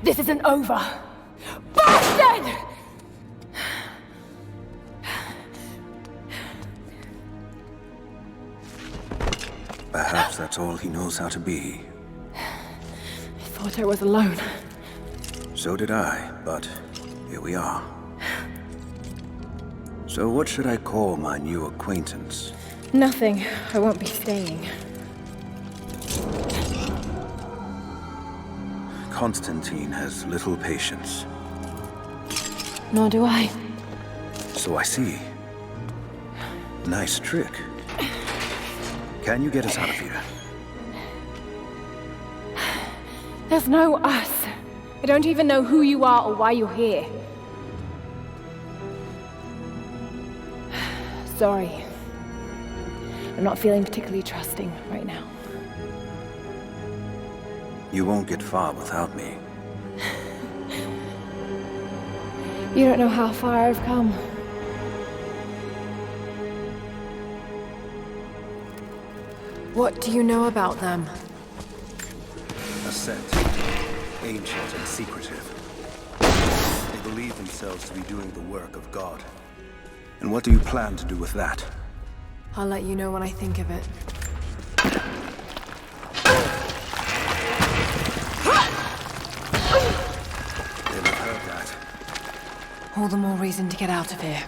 This isn't over. Bastard! Perhaps that's all he knows how to be. I thought I was alone. So did I, but here we are. So what should I call my new acquaintance? Nothing. I won't be staying. Constantine has little patience. Nor do I. So I see. Nice trick. Can you get us out of here? There's no us. I don't even know who you are or why you're here. Sorry. I'm not feeling particularly trusting right now. You won't get far without me. You don't know how far I've come. What do you know about them? A sect. Ancient and secretive. They believe themselves to be doing the work of God. And what do you plan to do with that? I'll let you know when I think of it. They'll have heard that. All the more reason to get out of here.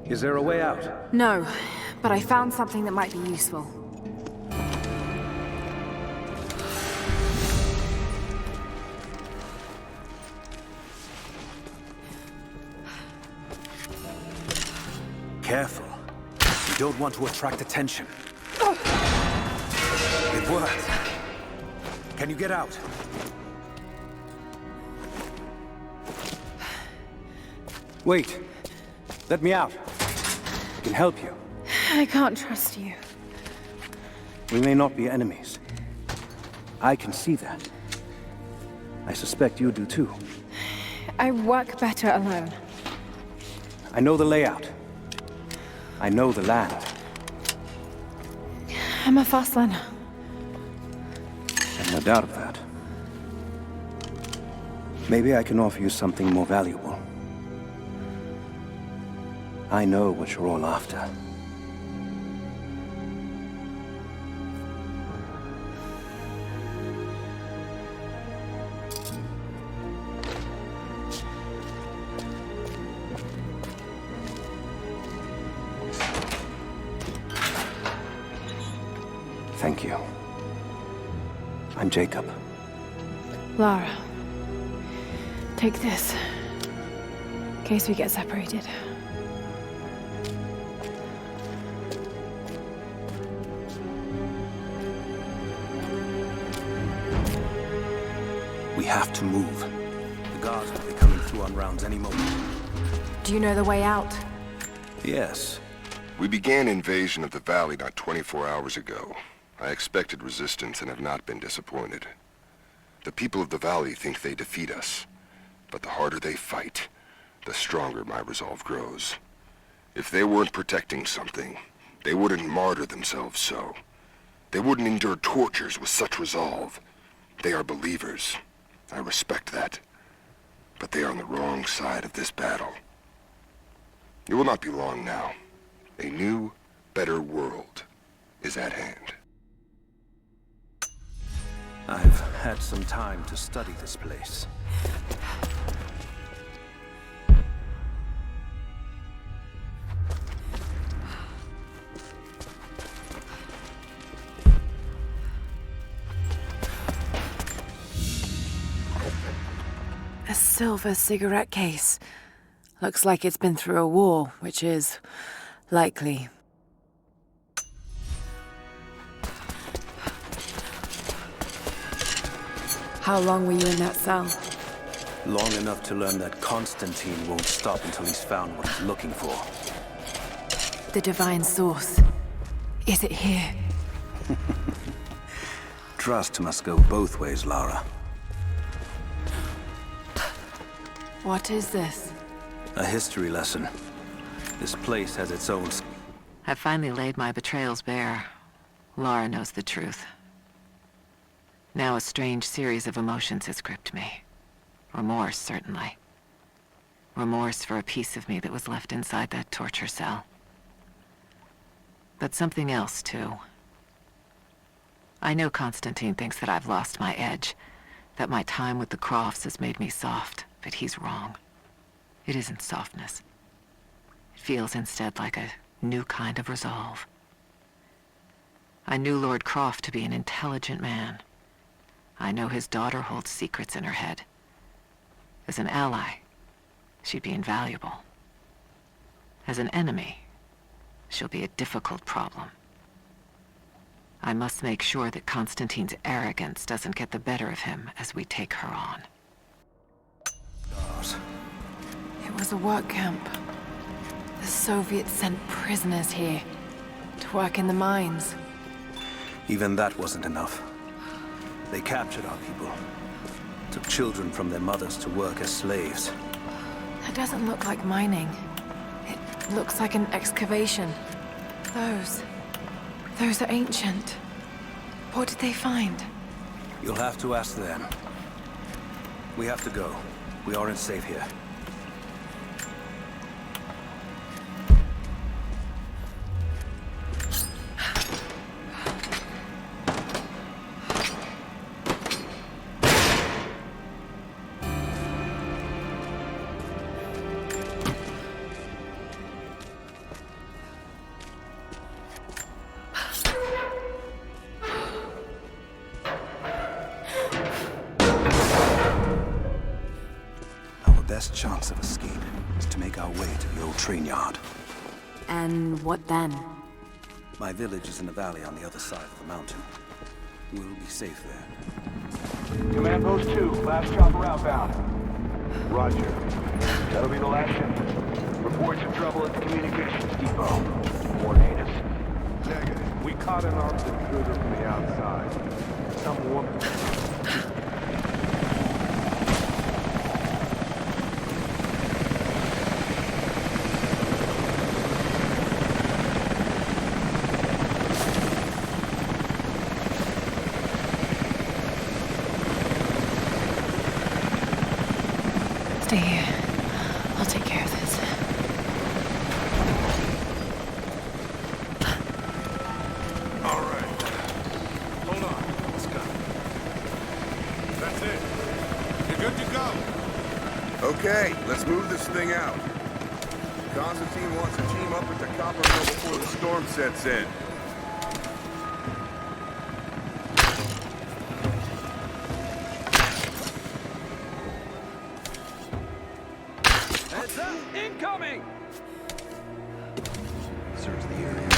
Is there a way out? No, but I found something that might be useful. Careful. You don't want to attract attention. It worked. Can you get out? Wait. Let me out. I can help you. I can't trust you. We may not be enemies. I can see that. I suspect you do too. I work better alone. I know the layout. I know the land. I'm a fast learner. I've no doubt of that. Maybe I can offer you something more valuable. I know what you're all after. Thank you. I'm Jacob. Lara, take this. In case we get separated. We have to move. The guards will be coming through on rounds any moment. Do you know the way out? Yes. We began invasion of the valley not 24 hours ago. I expected resistance and have not been disappointed. The people of the valley think they defeat us, but the harder they fight, the stronger my resolve grows. If they weren't protecting something, they wouldn't martyr themselves so. They wouldn't endure tortures with such resolve. They are believers. I respect that. But they are on the wrong side of this battle. It will not be long now. A new, better world is at hand. I've had some time to study this place. A silver cigarette case. Looks like it's been through a war, which is likely. How long were you in that cell? Long enough to learn that Constantine won't stop until he's found what he's looking for. The divine source. Is it here? Trust must go both ways, Lara. What is this? A history lesson. This place has its own... I've finally laid my betrayals bare. Lara knows the truth. Now a strange series of emotions has gripped me. Remorse, certainly. Remorse for a piece of me that was left inside that torture cell. But something else, too. I know Constantine thinks that I've lost my edge, that my time with the Crofts has made me soft, but he's wrong. It isn't softness. It feels instead like a new kind of resolve. I knew Lord Croft to be an intelligent man. I know his daughter holds secrets in her head. As an ally, she'd be invaluable. As an enemy, she'll be a difficult problem. I must make sure that Constantine's arrogance doesn't get the better of him as we take her on. It was a work camp. The Soviets sent prisoners here to work in the mines. Even that wasn't enough. They captured our people, took children from their mothers to work as slaves. doesn't look like mining. It looks like an excavation. Those are ancient. What did they find? You'll have to ask them. We have to go. We aren't safe here. Best chance of escape is to make our way to the old train yard. And what then? My village is in the valley on the other side of the mountain. We'll be safe there. Command Post 2, last chopper outbound. Roger. That'll be the last shipment. Reports of trouble at the communications depot. More natives. Negative. We caught an armed intruder from the outside. Some woman. Stay here. I'll take care of this. All right. Hold on. Let's go. That's it. You're good to go. Okay, let's move this thing out. Constantine wants to team up at the copper mill before the storm sets in. Heads up! Incoming! Search the area.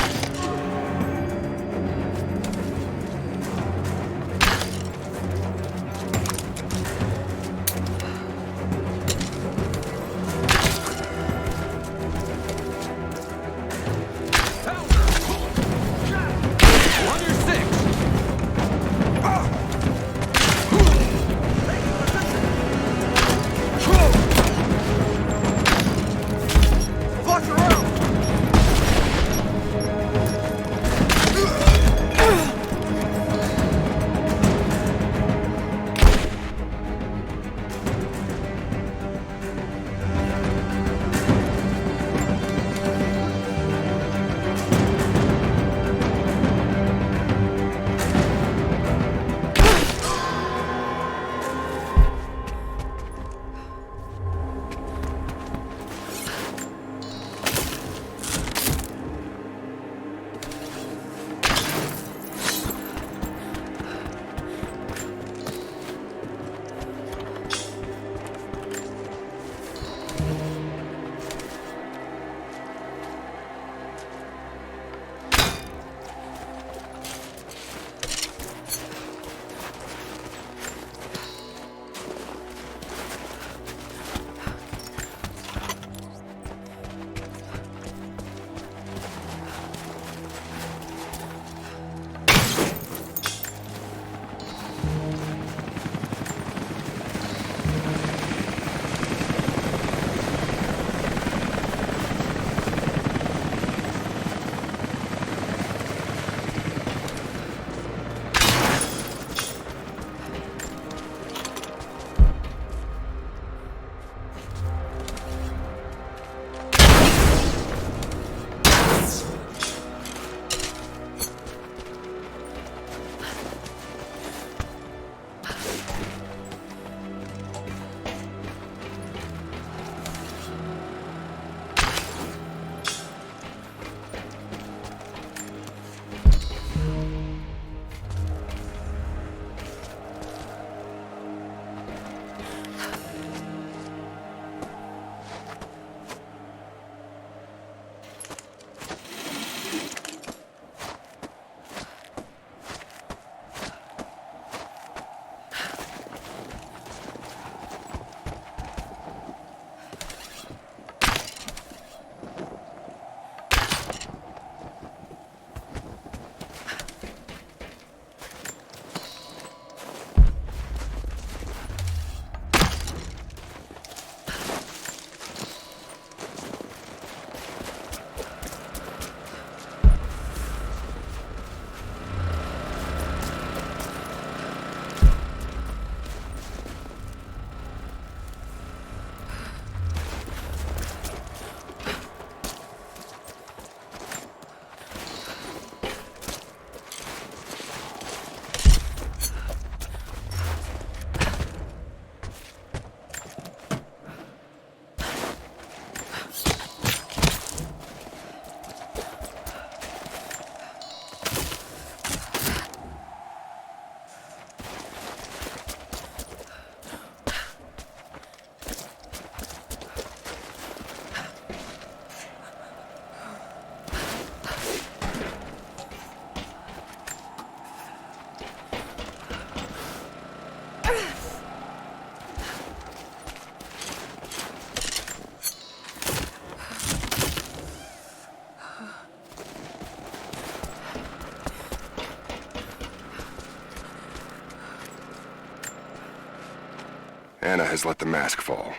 Anna has let the mask fall.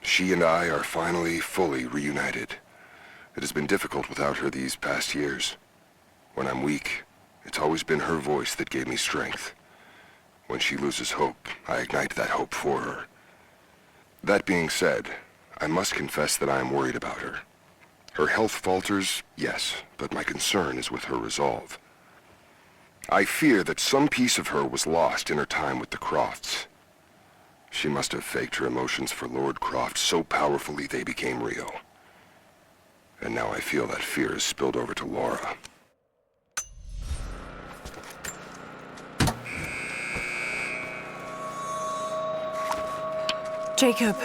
She and I are finally fully reunited. It has been difficult without her these past years. When I'm weak, it's always been her voice that gave me strength. When she loses hope, I ignite that hope for her. That being said, I must confess that I am worried about her. Her health falters, yes, but my concern is with her resolve. I fear that some piece of her was lost in her time with the Crofts. She must have faked her emotions for Lord Croft so powerfully they became real. And now I feel that fear has spilled over to Lara. Jacob,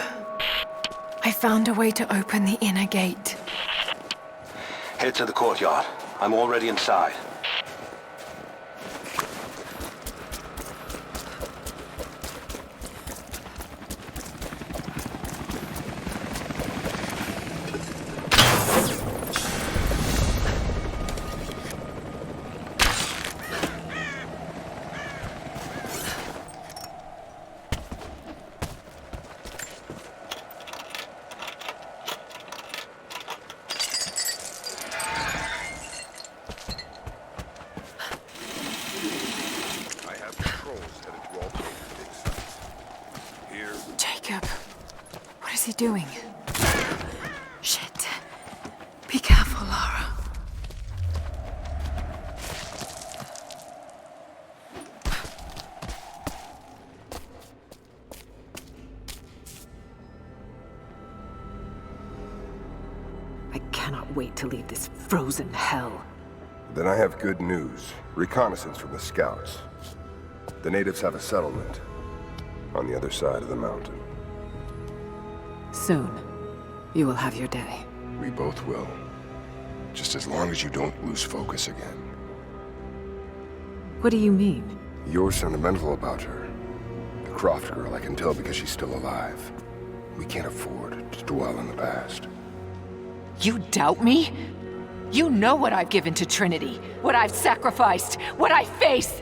I found a way to open the inner gate. Head to the courtyard. I'm already inside. Jacob, what is he doing? Shit. Be careful, Lara. I cannot wait to leave this frozen hell. Then I have good news. Reconnaissance from the scouts. The natives have a settlement on the other side of the mountain. Soon, you will have your day. We both will. Just as long as you don't lose focus again. What do you mean? You're sentimental about her. The Croft girl, I can tell because she's still alive. We can't afford to dwell in the past. You doubt me? You know what I've given to Trinity, what I've sacrificed, what I face.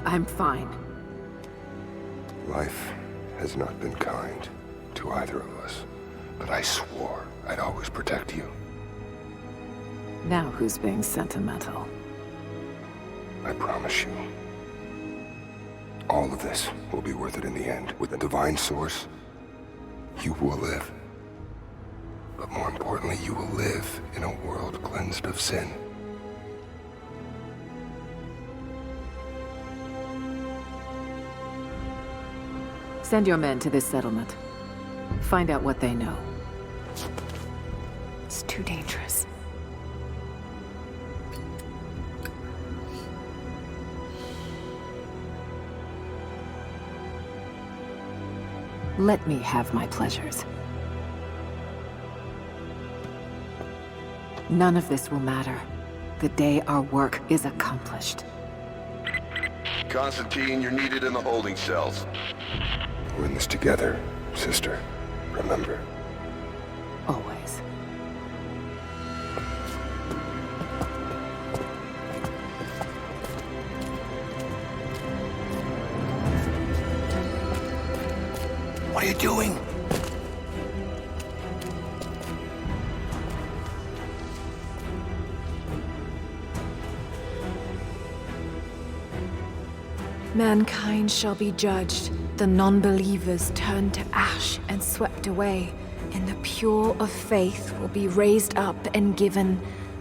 I'm fine. Life has not been kind to either of us, but I swore I'd always protect you. Now who's being sentimental? I promise you. All of this will be worth it in the end. With the divine source, you will live. But more importantly, you will live in a world cleansed of sin. Send your men to this settlement. Find out what they know. It's too dangerous. Let me have my pleasures. None of this will matter the day our work is accomplished. Constantine, you're needed in the holding cells. We're in this together, sister. Remember. Always. What are you doing? Mankind shall be judged. The non-believers turned to ash and swept away, and the pure of faith will be raised up and given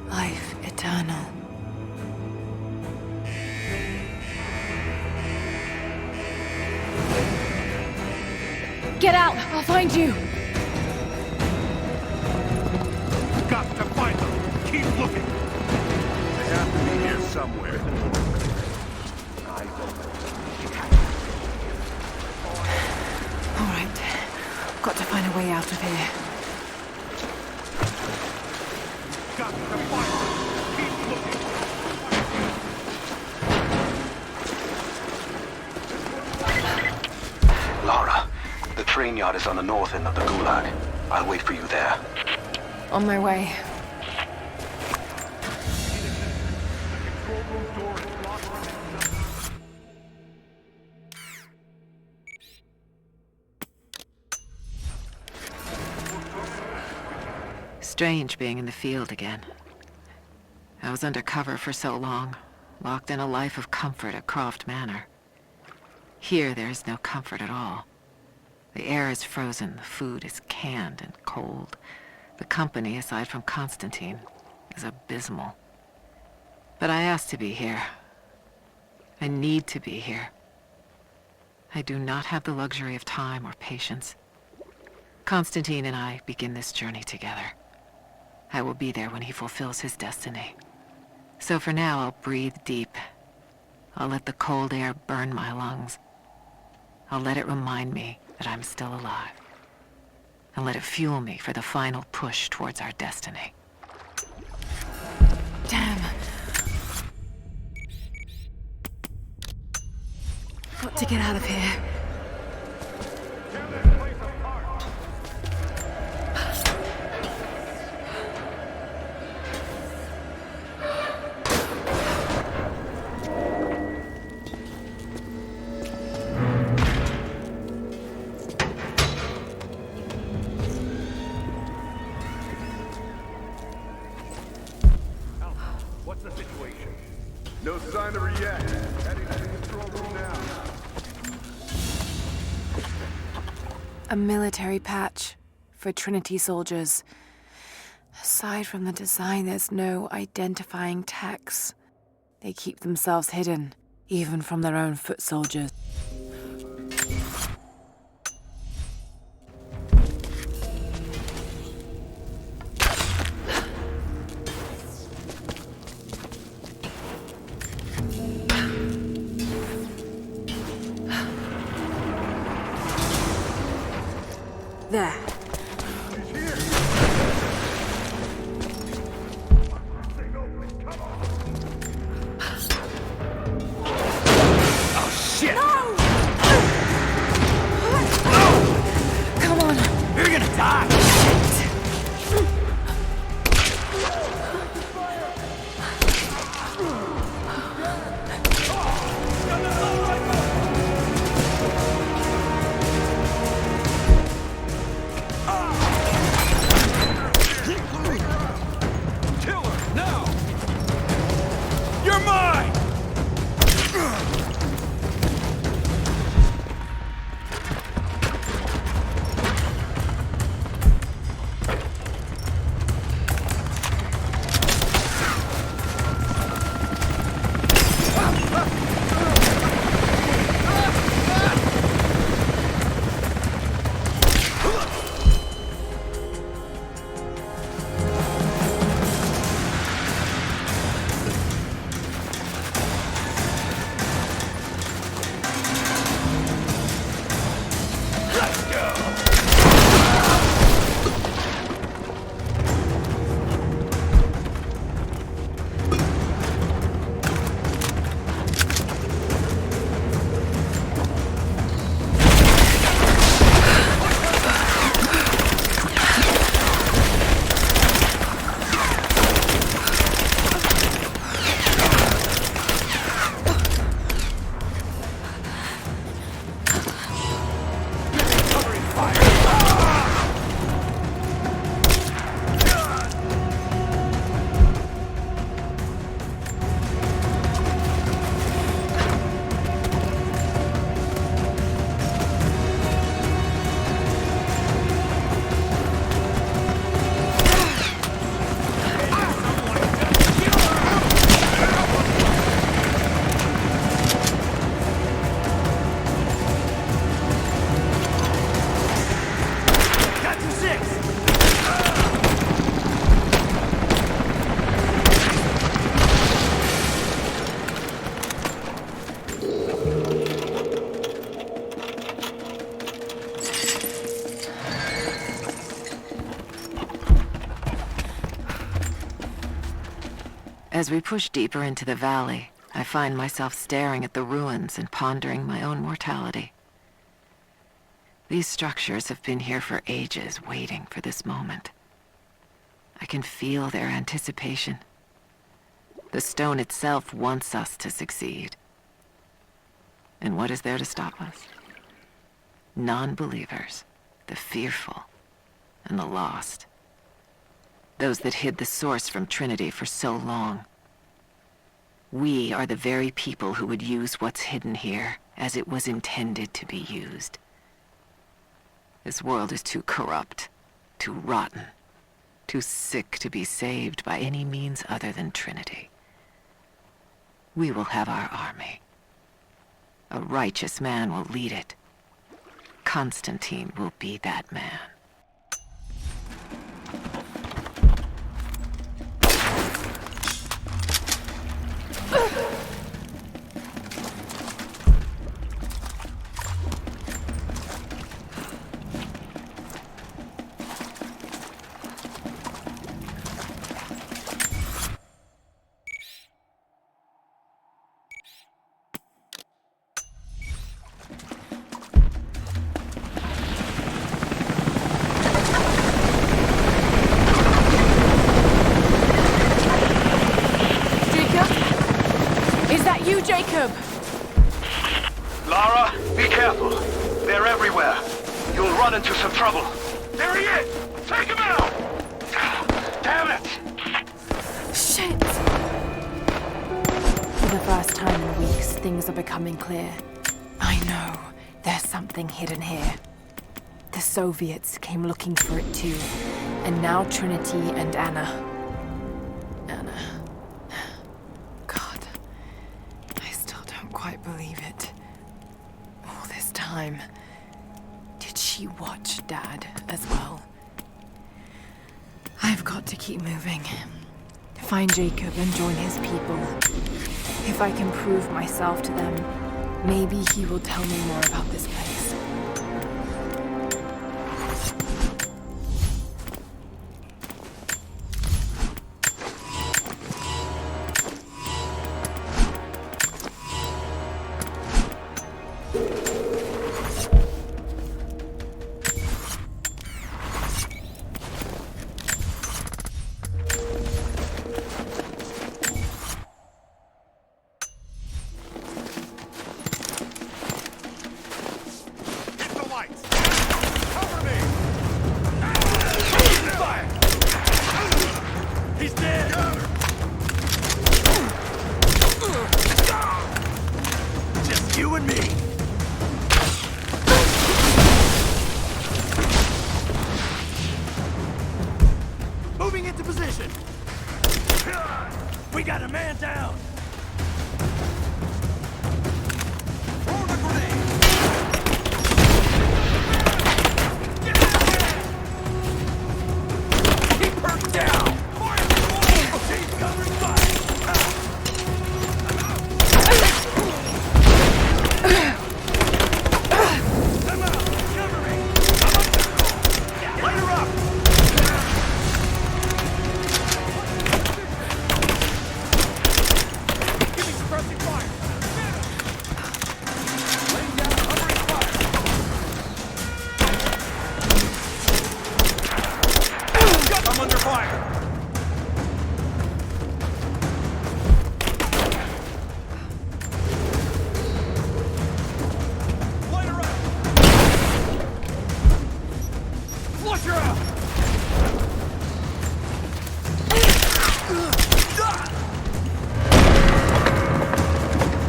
life eternal. Get out! I'll find you! Got to find them! Keep looking! They have to be here somewhere. I don't know. All right. Got to find a way out of here. Got to find them! Keep looking! Lara, the train yard is on the north end of the Gulag. I'll wait for you there. On my way. The control room door is blocked. strange being in the field again. I was undercover for so long, locked in a life of comfort at Croft Manor. Here there is no comfort at all. The air is frozen, the food is canned and cold. The company, aside from Constantine, is abysmal. But I asked to be here. I need to be here. I do not have the luxury of time or patience. Constantine and I begin this journey together. I will be there when he fulfills his destiny. So for now, I'll breathe deep. I'll let the cold air burn my lungs. I'll let it remind me that I'm still alive. And let it fuel me for the final push towards our destiny. Damn. Got to get out of here. What's the situation? No sign of her yet. Heading to the control room now. A military patch for Trinity soldiers. Aside from the design, there's no identifying text. They keep themselves hidden, even from their own foot soldiers. There. Oh, shit! No! Come on. You're gonna die! As we push deeper into the valley, I find myself staring at the ruins and pondering my own mortality. These structures have been here for ages, waiting for this moment. I can feel their anticipation. The stone itself wants us to succeed. And what is there to stop us? Non-believers, the fearful, and the lost. Those that hid the source from Trinity for so long. We are the very people who would use what's hidden here as it was intended to be used. This world is too corrupt, too rotten, too sick to be saved by any means other than Trinity. We will have our army. A righteous man will lead it. Constantine will be that man. Jacob! Lara, be careful. They're everywhere. You'll run into some trouble. There he is! Take him out! Damn it! Shit! For the first time in weeks, things are becoming clear. I know. There's something hidden here. The Soviets came looking for it too. And now Trinity and Anna. Quite believe it. All this time. Did she watch Dad as well? I've got to keep moving. Find Jacob and join his people. If I can prove myself to them, maybe he will tell me more about this place.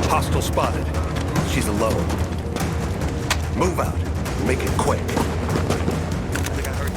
Hostile spotted. She's alone. Move out. Make it quick. I think I heard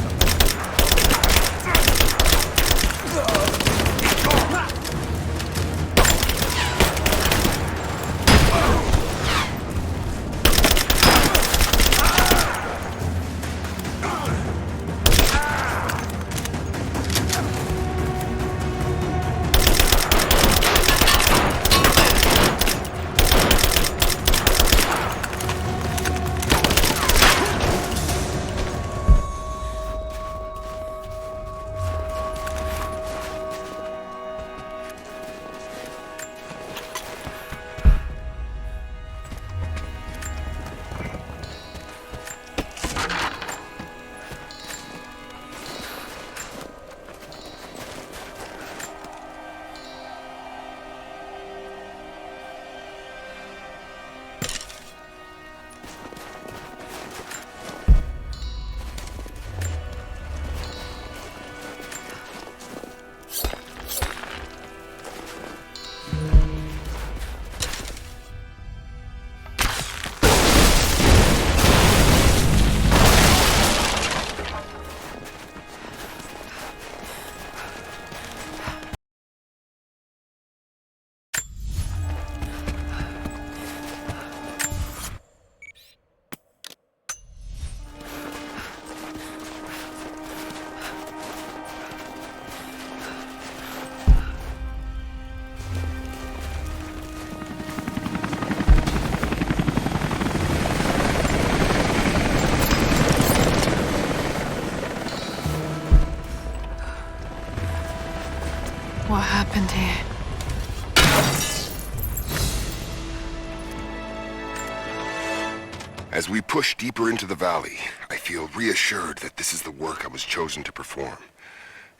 As we push deeper into the valley, I feel reassured that this is the work I was chosen to perform.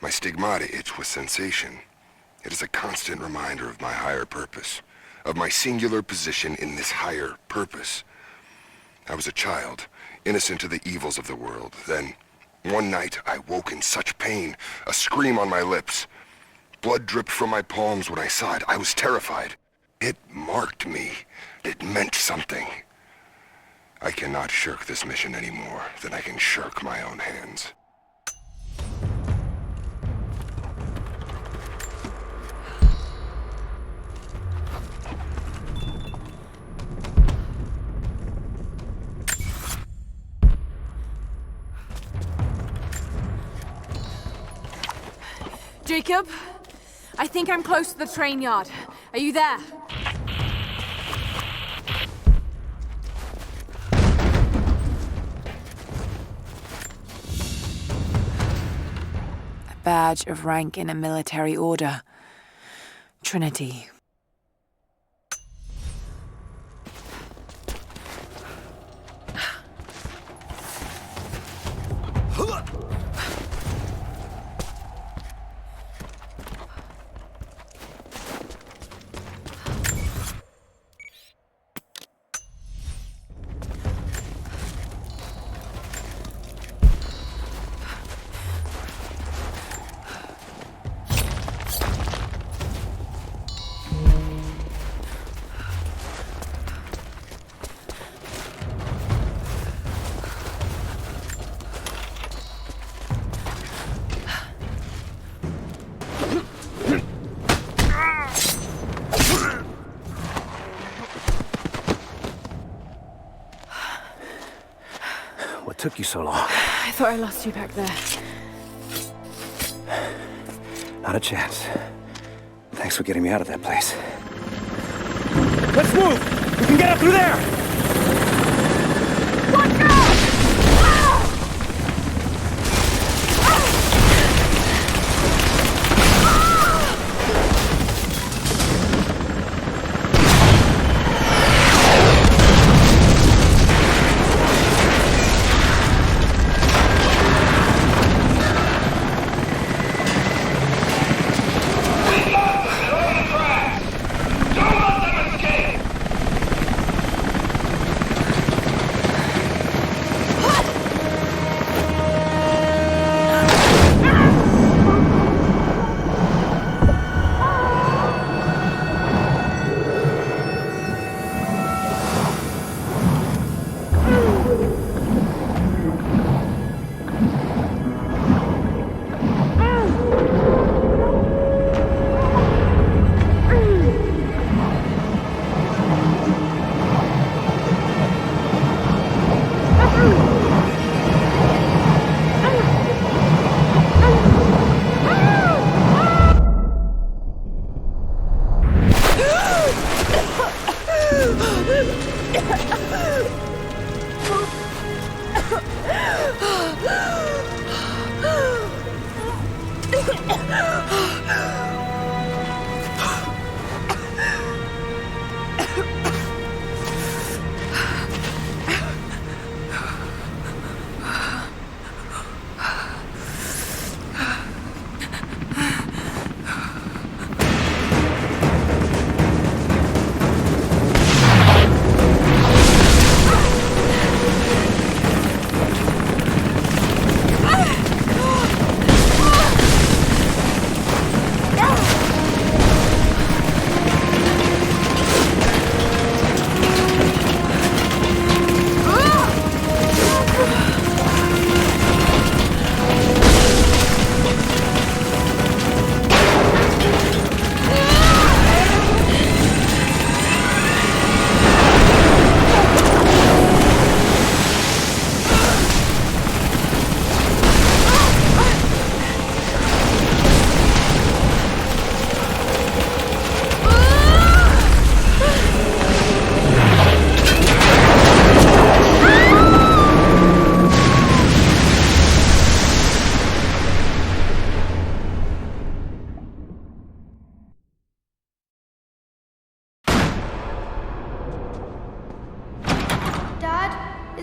My stigmata itch with sensation. It is a constant reminder of my higher purpose, of my singular position in this higher purpose. I was a child, innocent to the evils of the world. Then, one night, I woke in such pain, a scream on my lips. Blood dripped from my palms when I saw it. I was terrified. It marked me. It meant something. I cannot shirk this mission any more than I can shirk my own hands. Jacob, I think I'm close to the train yard. Are you there? A badge of rank in a military order. Trinity. What took you so long? I thought I lost you back there. Not a chance. Thanks for getting me out of that place. Let's move! We can get up through there! Watch out!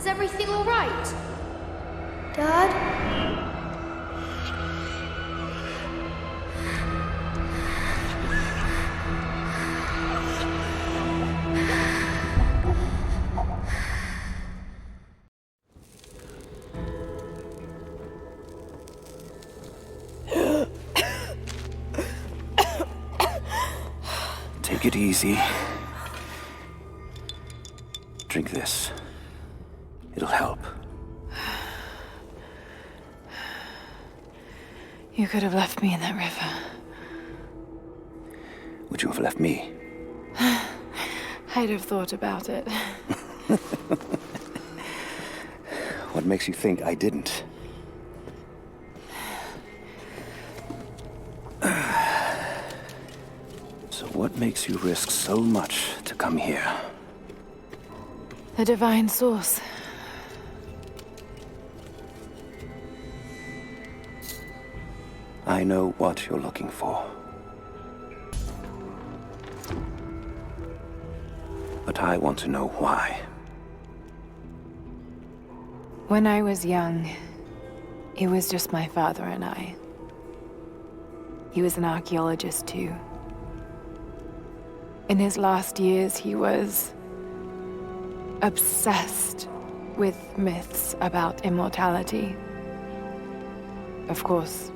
Is everything all right? Dad? Take it easy. Drink this. It'll help. You could have left me in that river. Would you have left me? I'd have thought about it. What makes you think I didn't? So what makes you risk so much to come here? The divine source. I know what you're looking for. But I want to know why. When I was young, it was just my father and I. He was an archaeologist too. In his last years, he was obsessed with myths about immortality. Of course,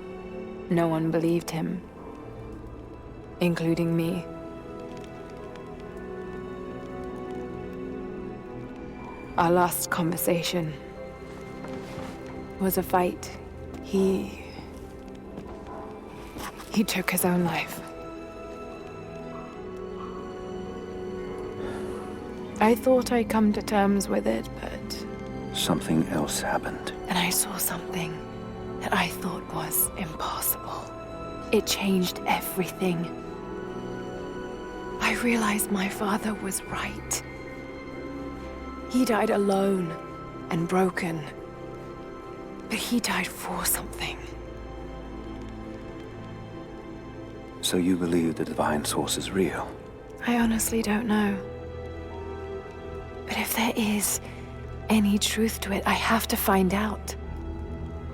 no one believed him, including me. Our last conversation was a fight. He took his own life. I thought I'd come to terms with it, but... Something else happened. And I saw something that I thought was impossible. It changed everything. I realized my father was right. He died alone and broken. But he died for something. So you believe the divine source is real? I honestly don't know. But if there is any truth to it, I have to find out.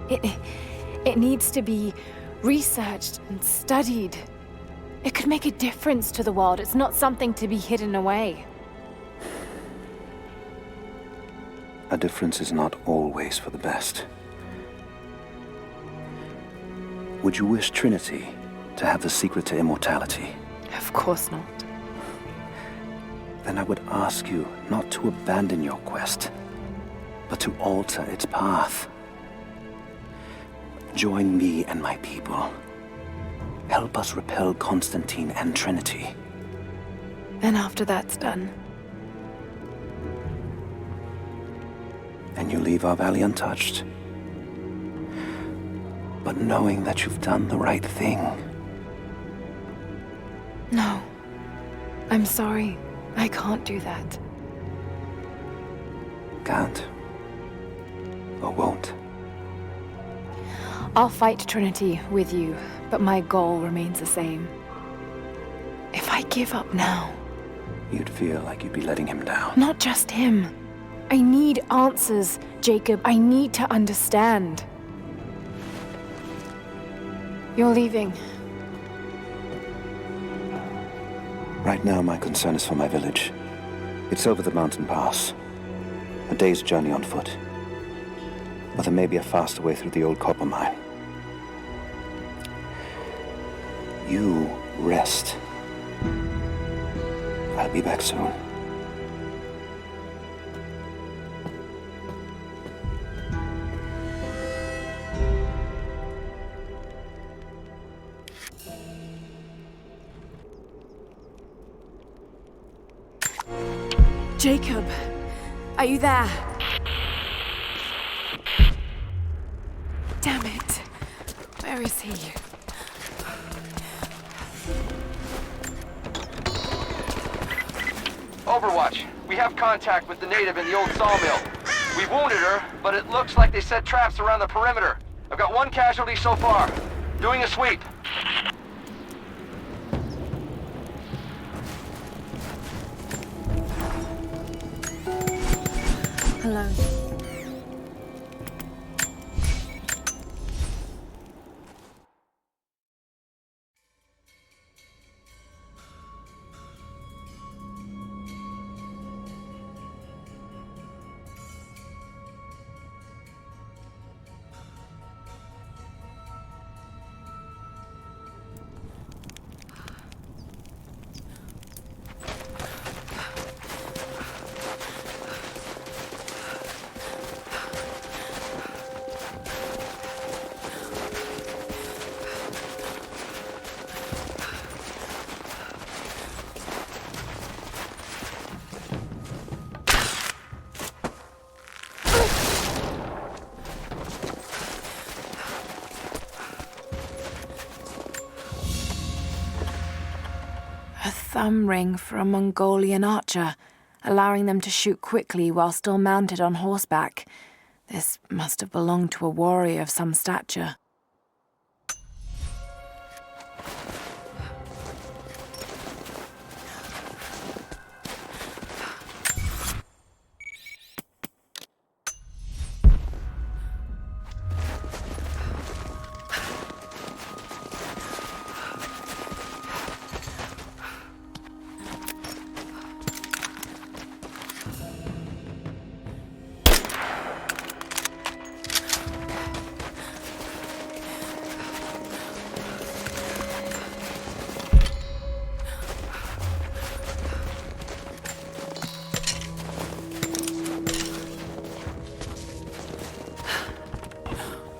It needs to be researched and studied. It could make a difference to the world. It's not something to be hidden away. A difference is not always for the best. Would you wish Trinity to have the secret to immortality? Of course not. Then I would ask you not to abandon your quest, but to alter its path. Join me and my people. Help us repel Constantine and Trinity. And after that's done, and you leave our valley untouched, but knowing that you've done the right thing. No. I'm sorry. I can't do that. Can't. Or won't. I'll fight Trinity with you, but my goal remains the same. If I give up now... You'd feel like you'd be letting him down. Not just him. I need answers, Jacob. I need to understand. You're leaving. Right now, my concern is for my village. It's over the mountain pass. A day's journey on foot. But there may be a faster way through the old copper mine. You rest. I'll be back soon. Jacob, are you there? Damn it. Where is he? Overwatch, we have contact with the native in the old sawmill. We wounded her, but it looks like they set traps around the perimeter. I've got one casualty so far. Doing a sweep. Hello. thumb ring for a Mongolian archer, allowing them to shoot quickly while still mounted on horseback. This must have belonged to a warrior of some stature.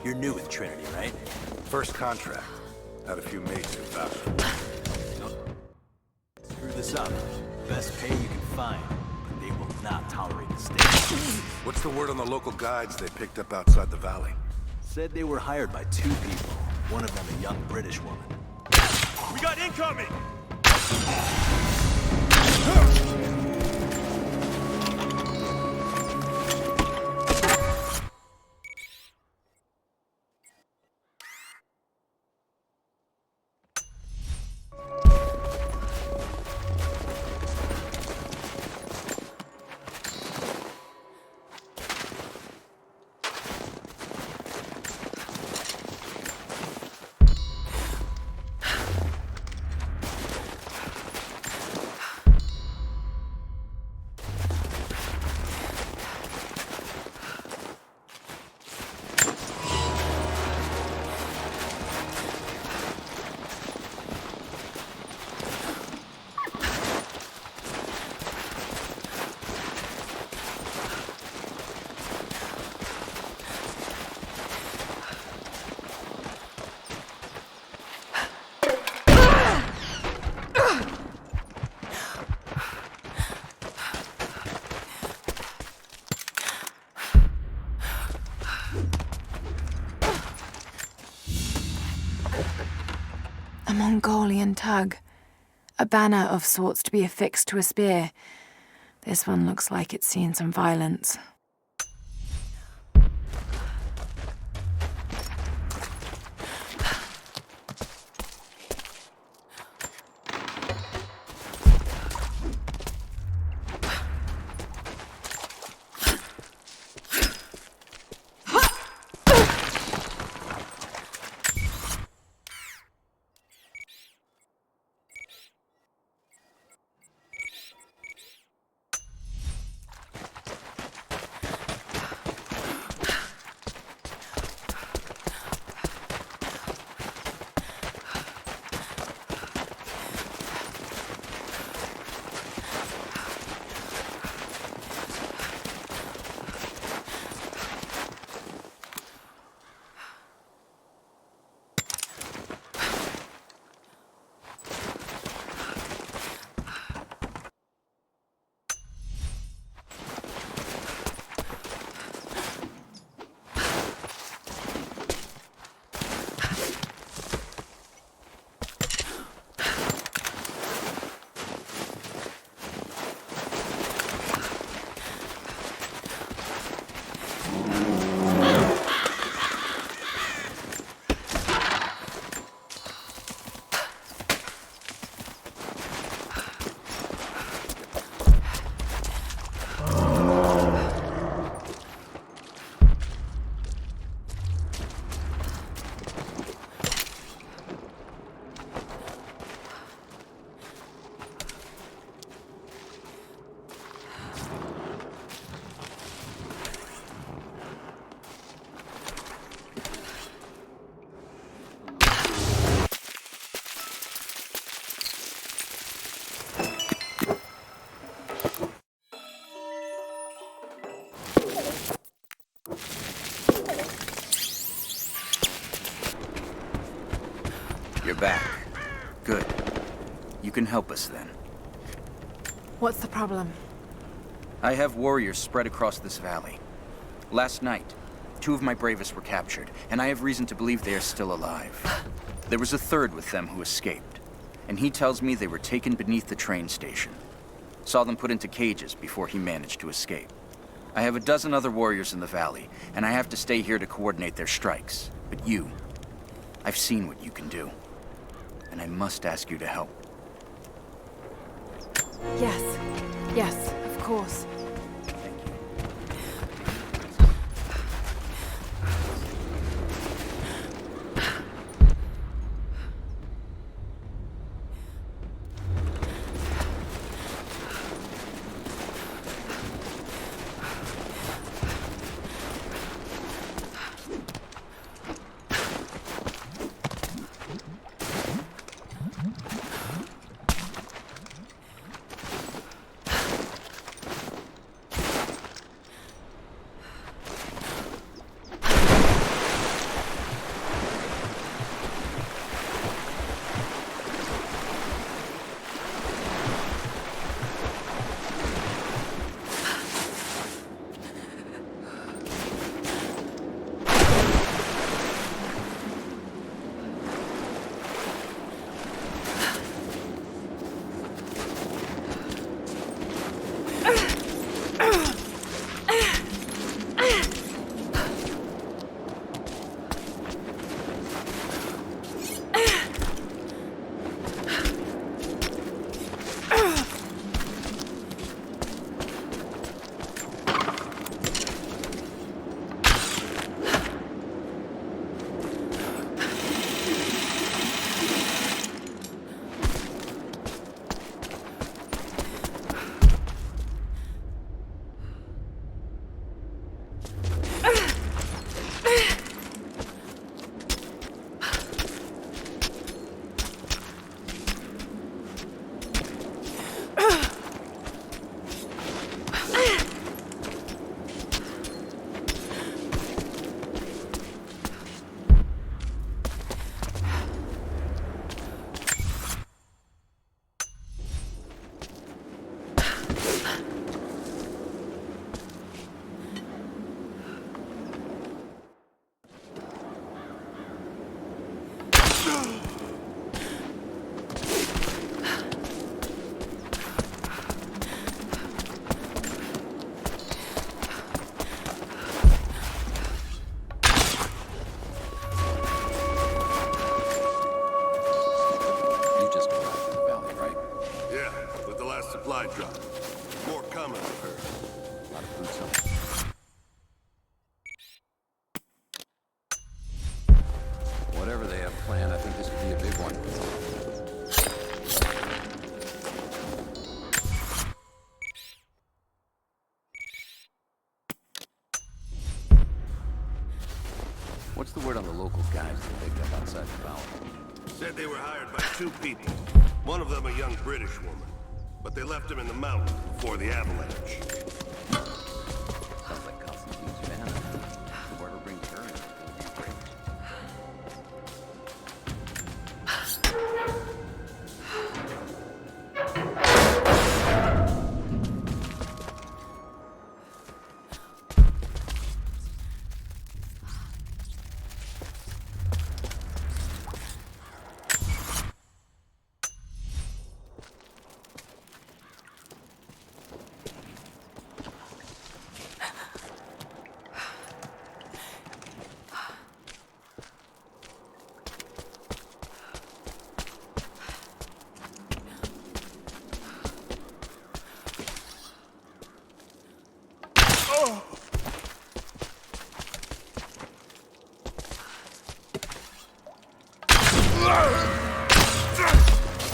You're new with Trinity, right? First contract. Had a few mates who vouched. Screw this up. Best pay you can find, but they will not tolerate mistakes. What's the word on the local guides they picked up outside the valley? Said they were hired by 2 people. One of them a young British woman. We got incoming! A Mongolian tug. A banner of sorts to be affixed to a spear. This one looks like it's seen some violence. You're back. Good. You can help us then. What's the problem? I have warriors spread across this valley. Last night, 2 of my bravest were captured, and I have reason to believe they are still alive. There was a third with them who escaped. and he tells me they were taken beneath the train station. Saw them put into cages before he managed to escape. I have a dozen other warriors in the valley, and I have to stay here to coordinate their strikes. But you, I've seen what you can do, and I must ask you to help. Yes. Yes, of course. Supply drop. More coming, I've heard. A lot of boots on. Whatever they have planned, I think this could be a big one. What's the word on the local guys they picked up outside the valley? Said they were hired by 2 people. One of them a young British woman. But they left him in the mountain before the avalanche. Sounds like Constantine's van. Whoever brings her in will be great.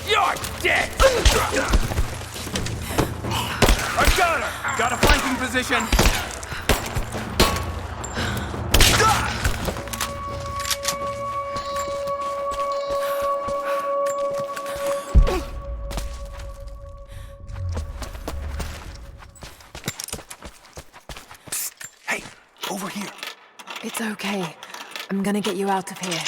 You're dead! I got her! Got a flanking position! Hey, over here. It's okay. I'm gonna get you out of here.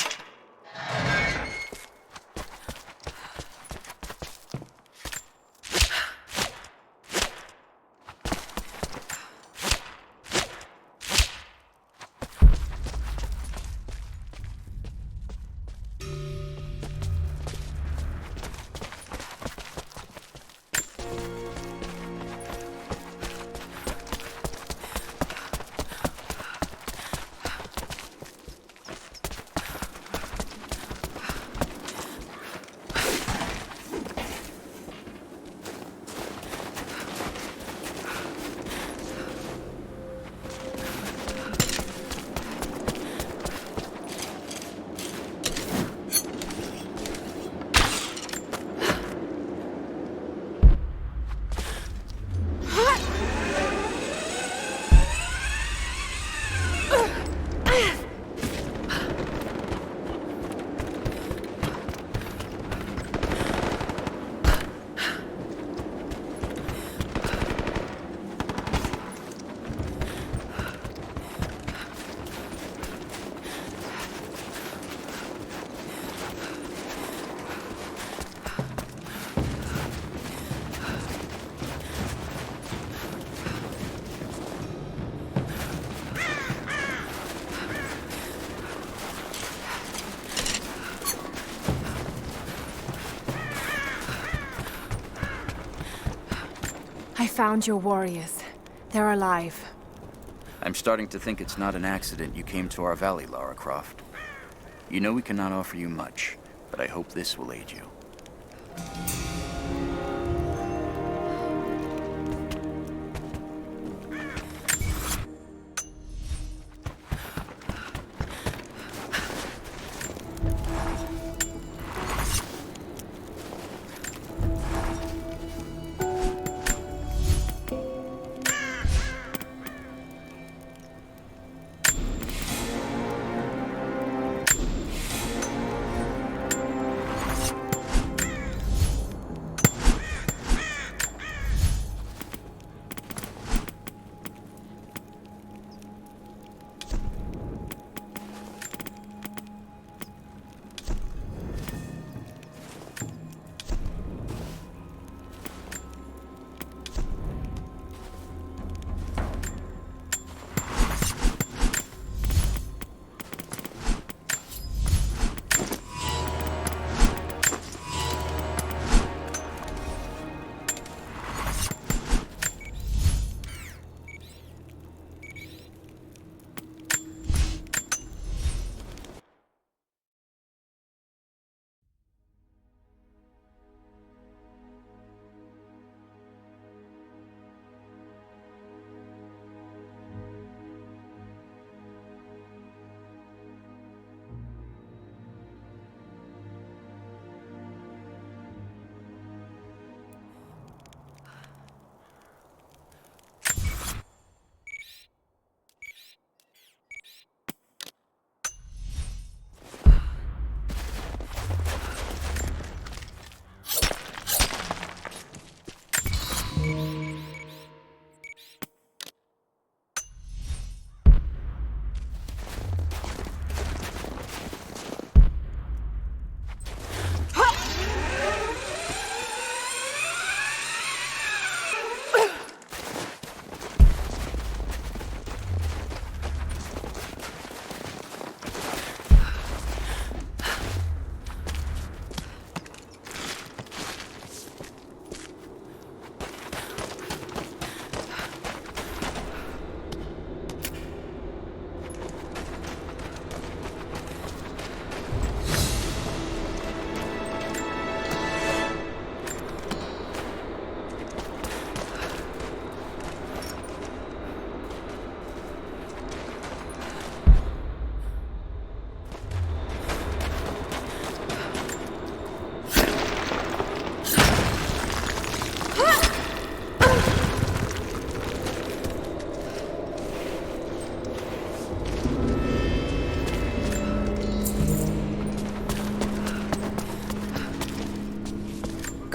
found your warriors. They're alive. I'm starting to think it's not an accident you came to our valley, Lara Croft. You know we cannot offer you much, but I hope this will aid you.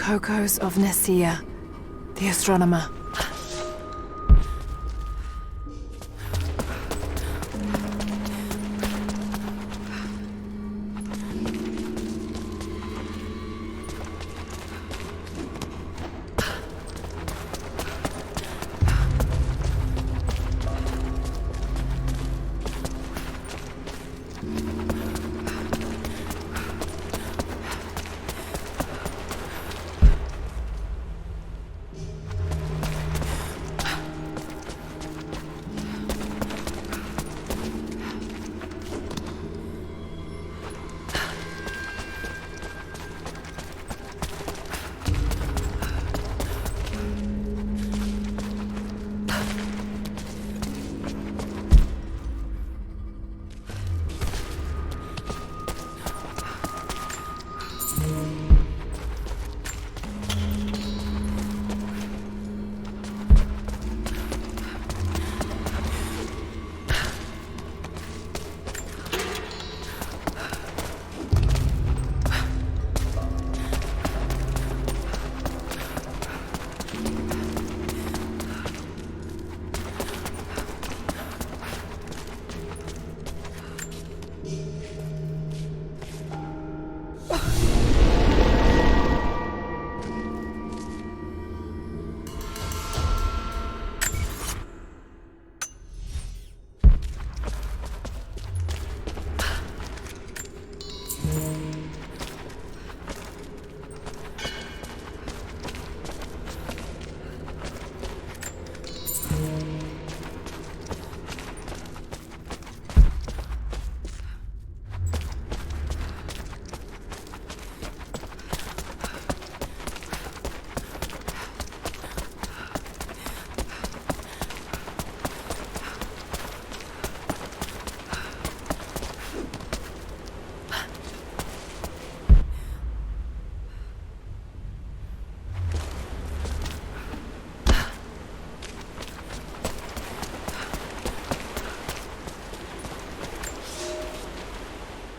Cocos of Nicaea, the astronomer.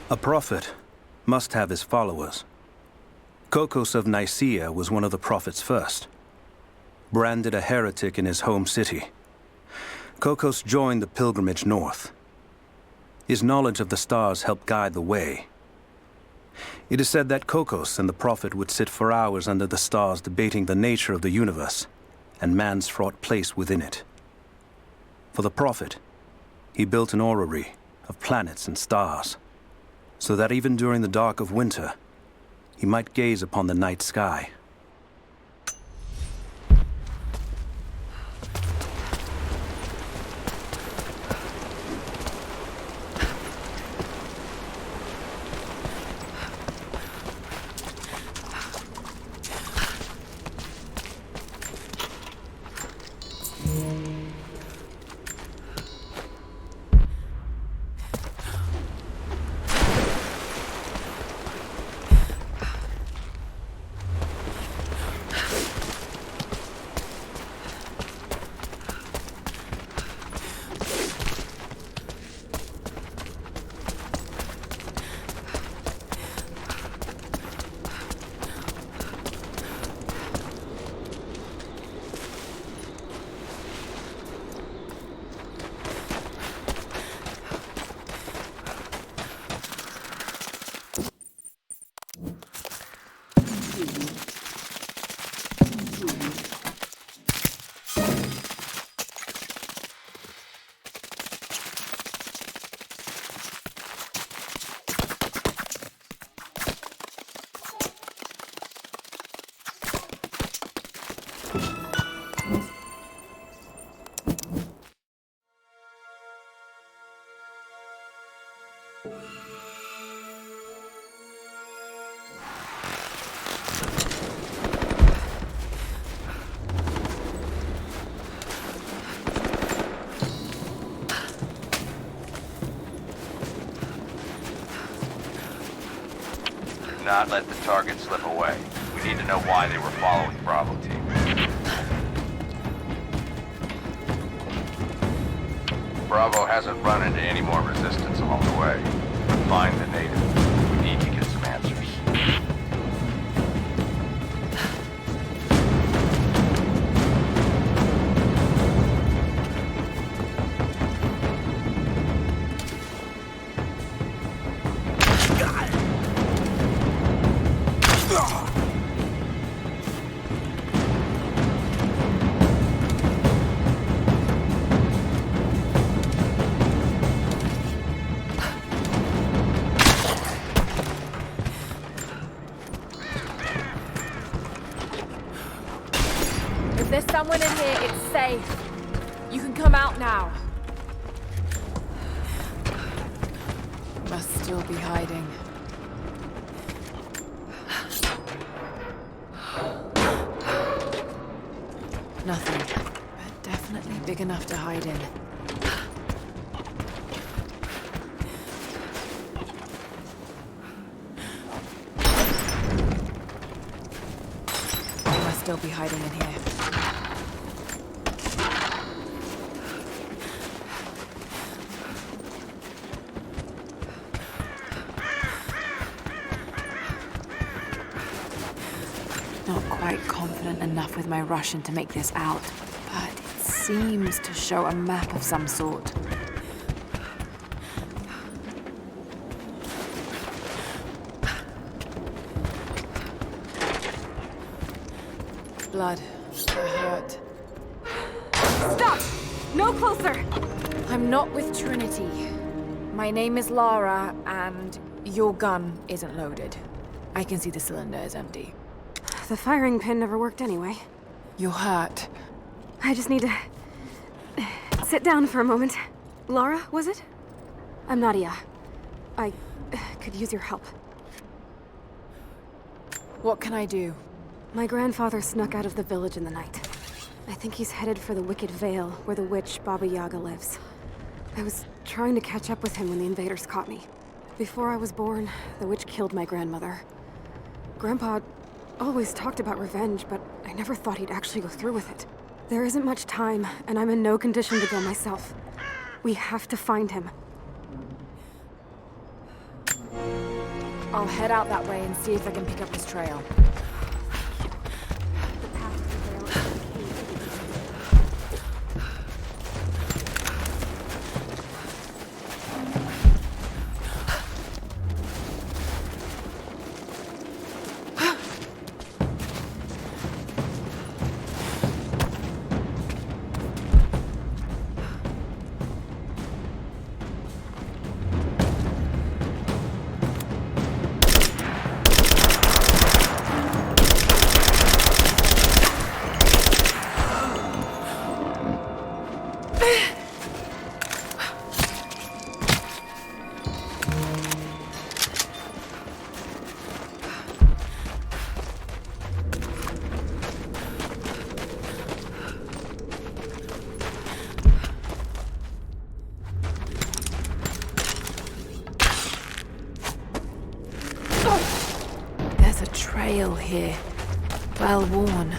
A prophet must have his followers. Kokos of Nicaea was one of the prophets first. Branded a heretic in his home city, Kokos joined the pilgrimage north. His knowledge of the stars helped guide the way. It is said that Kokos and the prophet would sit for hours under the stars debating the nature of the universe and man's fraught place within it. For the prophet, he built an orrery of planets and stars, so that even during the dark of winter, he might gaze upon the night sky. Not let the target slip away. We need to know why they were following Bravo team. Bravo hasn't run into any more resistance along the way. Find the native. We need to get some answers. If there's someone in here, it's safe. You can come out now. Must still be hiding. Nothing, but definitely big enough to hide in. They must still be hiding in here. Not quite confident enough with my Russian to make this out, but it seems to show a map of some sort. Blood. I hurt. Stop! No closer! I'm not with Trinity. My name is Lara, and your gun isn't loaded. I can see the cylinder is empty. The firing pin never worked anyway. You're hurt. I just need to sit down for a moment. Lara, was it? I'm Nadia. I could use your help. What can I do? My grandfather snuck out of the village in the night. I think he's headed for the Wicked Vale, where the witch Baba Yaga lives. I was trying to catch up with him when the invaders caught me. Before I was born, the witch killed my grandmother. Grandpa always talked about revenge, but I never thought he'd actually go through with it. There isn't much time, and I'm in no condition to go myself. We have to find him. I'll head out that way and see if I can pick up his trail. There's a trail here, well worn.